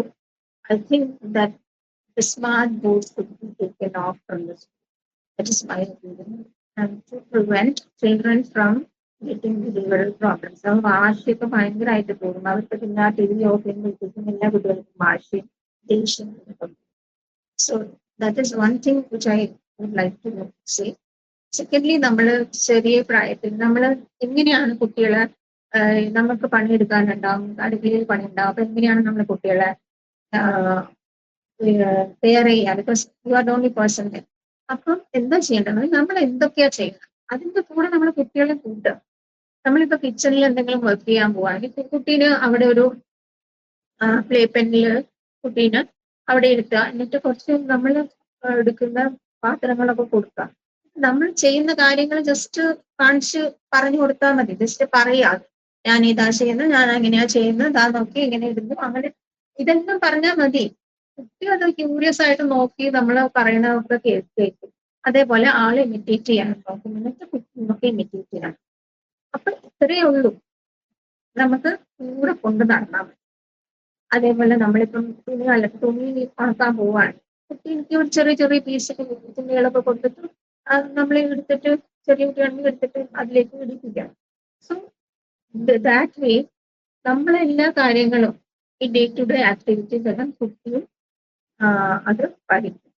I think that the smart boards could be taken off from the school. That is my opinion. And to prevent children from getting behavioral problems. അപ്പോൾ വാശിയൊക്കെ ഭയങ്കരമായിട്ട് പോകും. അവർക്ക് പിന്നെ ആ ടി വി ഓഫ് ചെയ്യുമ്പോഴത്തേക്കും എല്ലാ കുട്ടികൾക്കും വാശിയും ദേഷ്യം. So that is one thing which I would like to say. Secondly, നമ്മൾ ചെറിയ പ്രായത്തിൽ നമ്മൾ എങ്ങനെയാണ് കുട്ടികളെ, നമുക്ക് പണിയെടുക്കാനുണ്ടാവും, അടുക്കളയിൽ പണിയുണ്ടാവും. അപ്പൊ എങ്ങനെയാണ് നമ്മൾ കുട്ടികളെ കെയർ ചെയ്യുക? Because you are the only person. അപ്പം എന്താ ചെയ്യേണ്ടത്, നമ്മൾ എന്തൊക്കെയാ ചെയ്യുന്നത് അതിന്റെ കൂടെ നമ്മൾ കുട്ടികളെ കൂട്ടുക. നമ്മളിപ്പോ കിച്ചണിൽ എന്തെങ്കിലും വർക്ക് ചെയ്യാൻ പോവാണെങ്കിൽ കുട്ടീന് അവിടെ ഒരു പ്ലേ പെന്നില് കുട്ടീനെ അവിടെ ഇരുത്തുക. എന്നിട്ട് കുറച്ച് നമ്മൾ എടുക്കുന്ന പാത്രങ്ങളൊക്കെ കൊടുക്കുക. നമ്മൾ ചെയ്യുന്ന കാര്യങ്ങൾ ജസ്റ്റ് കാണിച്ച് പറഞ്ഞു കൊടുത്താൽ മതി. ജസ്റ്റ് പറയാ, ഞാൻ ഇതാ ചെയ്യുന്നത്, ഞാൻ എങ്ങനെയാ ചെയ്യുന്നത്, ഇതാ നോക്കി ഇങ്ങനെ ഇടുന്നു, അങ്ങനെ ഇതെല്ലാം പറഞ്ഞാൽ മതി. കുട്ടി അത് ക്യൂരിയസ് ആയിട്ട് നോക്കി നമ്മൾ പറയുന്നതൊക്കെ കേൾക്കും. അതേപോലെ ആളെ ഇമിറ്റേറ്റ് ചെയ്യാൻ നോക്കും. എന്നിട്ട് കുട്ടിനൊക്കെ ഇമിറ്റേറ്റ് ചെയ്യണം. അപ്പൊ ഇത്രയേ ഉള്ളൂ, നമുക്ക് കൂടെ കൊണ്ട് നടന്നാൽ മതി. അതേപോലെ നമ്മളിപ്പം തുണി ഉണക്കാൻ പോവാണ്, കുട്ടി എനിക്ക് ഒരു ചെറിയ ചെറിയ പീസ് തുണികളൊക്കെ കൊടുത്തിട്ട് നമ്മൾ എടുത്തിട്ട് ചെറിയ കുട്ടികളെ എടുത്തിട്ട് അതിലേക്ക് ഇടിപ്പിക്കാം. സോ ദാറ്റ് വേ നമ്മളെല്ലാ കാര്യങ്ങളും ഈ ഡേ ടു ഡേ ആക്ടിവിറ്റീസ് എല്ലാം കുട്ടിയും അത് പഠിക്കും.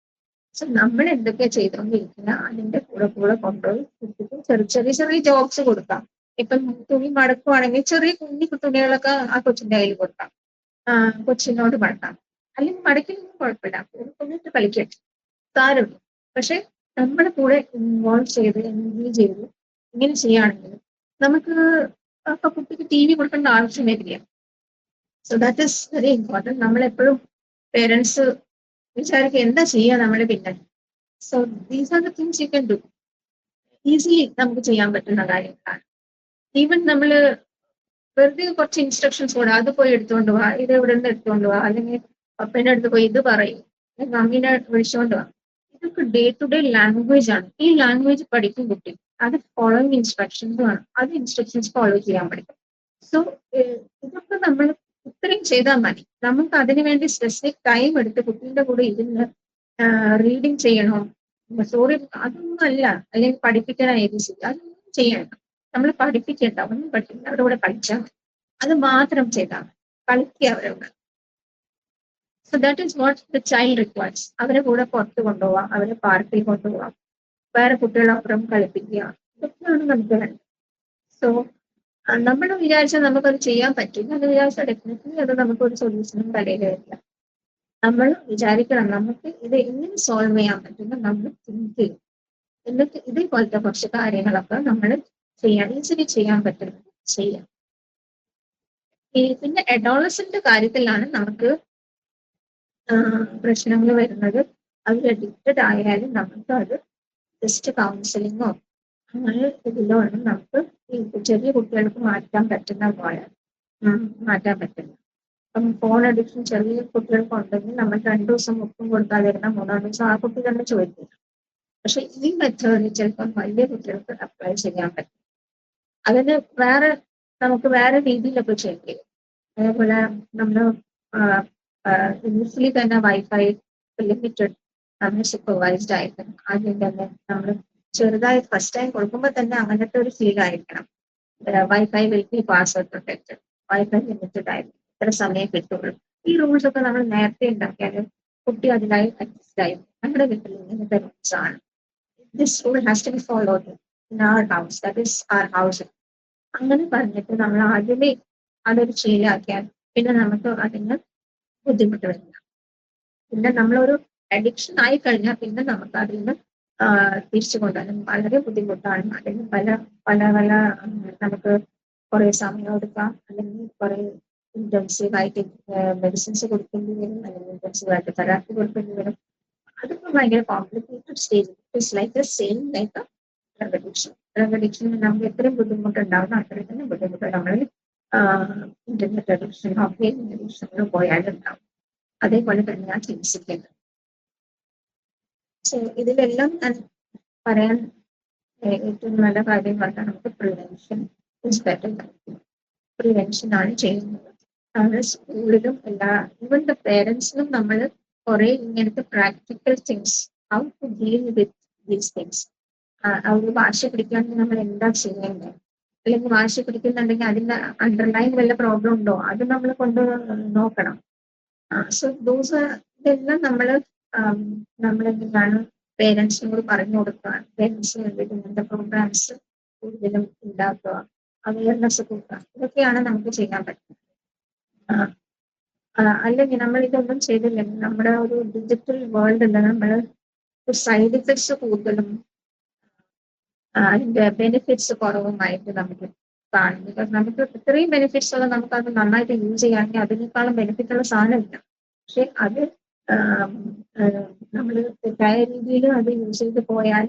സോ നമ്മൾ എന്തൊക്കെയാ ചെയ്തുകൊണ്ടിരിക്കുന്ന അതിന്റെ കൂടെ കൊണ്ടുപോയി കുട്ടിക്ക് ചെറിയ ചെറിയ ജോബ്സ് കൊടുക്കാം. ഇപ്പം തുണി മടക്കുവാണെങ്കിൽ ചെറിയ കുഞ്ഞി തുണികളൊക്കെ ആ കൊച്ചിന്റെ കയ്യിൽ കൊടുക്കാം, കൊച്ചിനോട് മടക്കാം. അല്ലെങ്കിൽ മടക്കിലൊന്നും കുഴപ്പമില്ല, കൊണ്ടിട്ട് കളിക്കട്ടെ, സാരമില്ല. പക്ഷെ നമ്മുടെ കൂടെ ഇൻവോൾവ് ചെയ്ത് എൻഗേജ് ചെയ്ത് ഇങ്ങനെ ചെയ്യുകയാണെങ്കിൽ നമുക്ക് അപ്പൊ കുട്ടിക്ക് ടി വി കൊടുക്കേണ്ട ആവശ്യമേ ഇല്ല. So that is very important. നമ്മളെപ്പോഴും പേരൻസ് വിചാരിക്കുക എന്താ ചെയ്യുക നമ്മുടെ പിന്നെ. So these are the things you can do. Easily നമുക്ക് ചെയ്യാൻ പറ്റുന്ന കാര്യങ്ങളാണ്. ഈവൻ നമ്മൾ വെറുതെ കുറച്ച് ഇൻസ്ട്രക്ഷൻസ് കൂടെ, അത് പോയി എടുത്തുകൊണ്ട് പോവാ, ഇത് ഇവിടെ നിന്ന് എടുത്തുകൊണ്ട് പോവാ, അല്ലെങ്കിൽ പപ്പേന്റെ അടുത്ത് പോയി ഇത് പറയും, മമ്മീനെ വിളിച്ചുകൊണ്ട് പോവാ. ഇതൊക്കെ ഡേ ടു ഡേ ലാംഗ്വേജ് ആണ്. ഈ ലാംഗ്വേജ് പഠിക്കും കുട്ടി. അത് ഫോളോയിങ് ഇൻസ്ട്രക്ഷൻസും ആണ്. അത് ഇൻസ്ട്രക്ഷൻസ് ഫോളോ ചെയ്യാൻ പഠിക്കും. സോ ഇതൊക്കെ നമ്മൾ ഇത്രയും ചെയ്താൽ മതി. നമുക്ക് അതിനുവേണ്ടി സ്പെസിഫിക് ടൈം എടുത്ത് കുട്ടീന്റെ കൂടെ ഇരുന്ന് റീഡിങ് ചെയ്യണോ, സോറി അതൊന്നും അല്ല, അല്ലെങ്കിൽ പഠിപ്പിക്കണ ABC അതൊന്നും ചെയ്യണ്ട. നമ്മൾ പഠിപ്പിക്കേണ്ട, ഒന്നും പഠിക്കില്ല, അവരുടെ കൂടെ കളിച്ചാൽ മതി. അത് മാത്രം ചെയ്താൽ മതി, കളിക്കുക അവരുടെ. So that is what the child requires. അവരെ കൂടെ പുറത്ത് കൊണ്ടുപോവാം, അവരെ പാർക്കിൽ കൊണ്ടുപോവാം, വേറെ കുട്ടികളപ്പുറം കളിപ്പിക്കുക, ഇതൊക്കെയാണ് നമുക്ക് വേണ്ടത്. സോ നമ്മൾ വിചാരിച്ചാൽ നമുക്കത് ചെയ്യാൻ പറ്റില്ല, അത് വിചാരിച്ചാൽ ഡെഫിനറ്റ്ലി അത് നമുക്കൊരു സൊല്യൂഷനും തലയിൽ വരില്ല. നമ്മൾ വിചാരിക്കണം നമുക്ക് ഇത് എങ്ങനെ സോൾവ് ചെയ്യാൻ പറ്റുന്ന നമ്മൾ തിങ്ക് ചെയ്യും. എന്നിട്ട് ഇതേപോലത്തെ കുറച്ച് കാര്യങ്ങളൊക്കെ നമ്മൾ ഈസിലി ചെയ്യാൻ പറ്റുന്നത് ചെയ്യാം. പിന്നെ അഡോളസന്റ് കാര്യത്തിലാണ് നമുക്ക് പ്രശ്നങ്ങൾ വരുന്നത്. അവർ അഡിക്റ്റഡ് ആയാലും നമുക്ക് അത് ജസ്റ്റ് കൗൺസിലിങ്ങോ അങ്ങനെ ഇതിലോ ആണ് നമുക്ക് ഈ ചെറിയ കുട്ടികൾക്ക് മാറ്റാൻ പറ്റുന്ന പോലെ മാറ്റാൻ പറ്റുന്നത്. അപ്പം ഫോൺ അഡിക്ഷൻ ചെറിയ കുട്ടികൾക്ക് ഉണ്ടെങ്കിൽ നമ്മൾ 2 ദിവസം മുപ്പും കൊടുക്കാതിരുന്ന 3-ാം ദിവസം ആ കുട്ടി തന്നെ ചോദിക്കില്ല. പക്ഷെ ഈ മെത്തേഡിൽ ചിലപ്പം വലിയ കുട്ടികൾക്ക് അപ്ലൈ ചെയ്യാൻ പറ്റും. അതിന് നമുക്ക് വേറെ രീതിയിലൊക്കെ ചെയ്യും. അതേപോലെ നമ്മൾ ഇനിഷ്യലി തന്നെ വൈഫൈ ലിമിറ്റഡ് നമ്മൾ സൂപ്പർവൈസ്ഡ് ആയിരിക്കണം. ആദ്യം തന്നെ നമ്മൾ ചെറുതായി ഫസ്റ്റ് ടൈം കൊടുക്കുമ്പോൾ തന്നെ അങ്ങനത്തെ ഒരു ഫീൽ ആയിരിക്കണം. Wifi will be password protected, wifi limited ആയിരിക്കും, ഇത്ര സമയം കിട്ടുള്ളൂ. ഈ റൂൾസ് ഒക്കെ നമ്മൾ നേരത്തെ ഉണ്ടാക്കിയാൽ കുട്ടി അതിനായി അഡ്ജസ്റ്റ് ആയി. നമ്മുടെ വീട്ടിൽ ഇങ്ങനത്തെ റൂൾസ് ആണ്. This rule has to be followed in our house, that is our house. അങ്ങനെ പറഞ്ഞിട്ട് നമ്മൾ ആദ്യമേ അതൊരു ശീലമാക്കിയാൽ പിന്നെ നമുക്ക് അതിന് ബുദ്ധിമുട്ട് വരില്ല. പിന്നെ നമ്മളൊരു അഡിക്ഷൻ ആയി കഴിഞ്ഞാൽ പിന്നെ നമുക്ക് അതിൽ നിന്ന് തിരിച്ചു കൊണ്ടുവരാൻ വളരെ ബുദ്ധിമുട്ടാണ്. അല്ലെങ്കിൽ പല നമുക്ക് കുറെ സമയം എടുക്കാം, അല്ലെങ്കിൽ കുറെ ഇന്റൻസീവ് ആയിട്ട് മെഡിസിൻസ് കൊടുക്കേണ്ടി വരും, അല്ലെങ്കിൽ ഇന്റൻസീവ് ആയിട്ട് തെറാപ്പി കൊടുക്കേണ്ടി വരും. അതൊക്കെ ഭയങ്കര complicated stage. It's like the same like drug addiction. Drug അഡിക്ഷനിൽ നമുക്ക് എത്രയും ബുദ്ധിമുട്ടുണ്ടാവുന്ന അത്രയും തന്നെ ബുദ്ധിമുട്ട് നമ്മൾ ഇന്റർനെറ്റ് അഡിക്ഷനോ ഗെയിമിംഗ് അഡിക്ഷനോ പോയാലുണ്ടാവും. അതേപോലെ തന്നെയാണ് ചികിത്സിക്കേണ്ടത്. സോ ഇതിലെല്ലാം ഞാൻ പറയാൻ ഏറ്റവും നല്ല കാര്യം പറഞ്ഞാൽ നമുക്ക് പ്രിവെൻഷൻ ഇസ് ബെറ്റർ. പ്രിവെൻഷൻ ആണ് ചെയ്യുന്നത്. അത് സ്കൂളിലും ഈവൻ ദ പേരൻസിനും നമ്മൾ കുറെ ഇങ്ങനത്തെ practical things, how to deal with these things. അവർ വാശി പിടിക്കുകയാണെങ്കിൽ നമ്മൾ എന്താ ചെയ്യേണ്ടത്, അല്ലെങ്കിൽ വാശി പിടിക്കുന്നുണ്ടെങ്കിൽ അതിന്റെ അണ്ടർലൈൻ വല്ല പ്രോബ്ലം ഉണ്ടോ അത് നമ്മൾ കൊണ്ട് നോക്കണം. സോ ഇതെല്ലാം നമ്മളെന്താണ് പേരൻസിനോട് പറഞ്ഞു കൊടുക്കുക, പേരൻസിന് വേണ്ടിയിട്ട് ഇങ്ങനത്തെ പ്രോഗ്രാംസ് കൂടുതലും ഉണ്ടാക്കുക, അവയർനെസ് കൊടുക്കുക. ഇതൊക്കെയാണ് നമുക്ക് ചെയ്യാൻ പറ്റുന്നത്. അല്ലെങ്കിൽ നമ്മൾ ഇതൊന്നും ചെയ്തില്ലെങ്കിൽ നമ്മുടെ ഒരു ഡിജിറ്റൽ വേൾഡിൽ നമ്മൾ സൈഡ് ഇഫക്ട്സ് കൂടുതലും അതിന്റെ ബെനിഫിറ്റ്സ് കുറവുമായിട്ട് നമുക്ക് കാണും. ബിക്കോസ് നമുക്ക് ഇത്രയും ബെനിഫിറ്റ്സ് ഉള്ള നമുക്ക് അത് നന്നായിട്ട് യൂസ് ചെയ്യുകയാണെങ്കിൽ അതിനേക്കാളും ബെനിഫിറ്റ് ഉള്ള സാധനമില്ല. പക്ഷെ അത് നമ്മൾ തെറ്റായ രീതിയിൽ അത് യൂസ് ചെയ്ത് പോയാൽ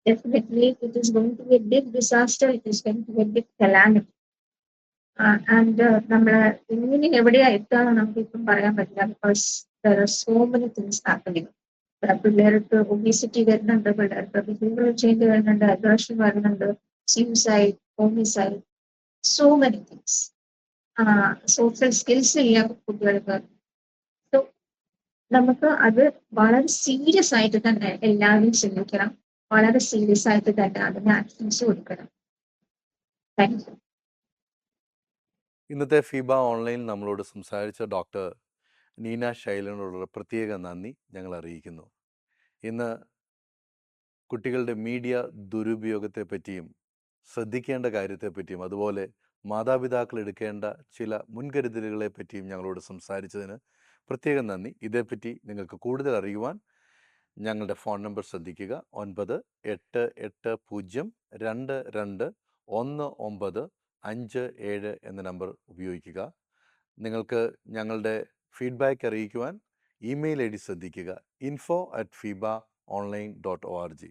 definitely it is going to be a big disaster, it is going to be a big calamity. And നമ്മള് ഇങ്ങനെ എവിടെയാ എത്താന്ന് നമുക്ക് ഇപ്പം പറയാൻ പറ്റില്ല. Because there are so many things happening. പിള്ളേർക്ക് ഒബീസിറ്റി വരുന്നുണ്ട്, പിള്ളേർക്ക് ബിഹേവിയറൽ ചേഞ്ച് വരുന്നുണ്ട്, അഗ്രഷൻ വരുന്നുണ്ട്, suicide, homicide, so many things. Social skills ഇല്ല കുട്ടികൾക്ക്. സോ നമുക്ക് അത് വളരെ സീരിയസ് ആയിട്ട് തന്നെ എല്ലാവരും ചിന്തിക്കണം, വളരെ സീരിയസ് ആയിട്ട് തന്നെ അതിന് ആക്ഷൻസ് കൊടുക്കണം. Thank you. ഇന്നത്തെ ഫീബ ഓൺലൈൻ നമ്മളോട് സംസാരിച്ച ഡോക്ടർ നീന ശൈലനോടുള്ള പ്രത്യേക നന്ദി ഞങ്ങൾ അറിയിക്കുന്നു. ഇന്ന് കുട്ടികളുടെ മീഡിയ ദുരുപയോഗത്തെ പറ്റിയും ശ്രദ്ധിക്കേണ്ട കാര്യത്തെപ്പറ്റിയും അതുപോലെ മാതാപിതാക്കൾ എടുക്കേണ്ട ചില മുൻകരുതലുകളെ പറ്റിയും ഞങ്ങളോട് സംസാരിച്ചതിന് പ്രത്യേകം നന്ദി. ഇതേപ്പറ്റി നിങ്ങൾക്ക് കൂടുതൽ അറിയുവാൻ ഞങ്ങളുടെ ഫോൺ നമ്പർ ശ്രദ്ധിക്കുക. 9880221957 എന്ന നമ്പർ ഉപയോഗിക്കുക. നിങ്ങൾക്ക് ഞങ്ങളുടെ ഫീഡ്ബാക്ക് അറിയിക്കുവാൻ ഇമെയിൽ ഐ ഡി ശ്രദ്ധിക്കുക, info@fibaonline.org.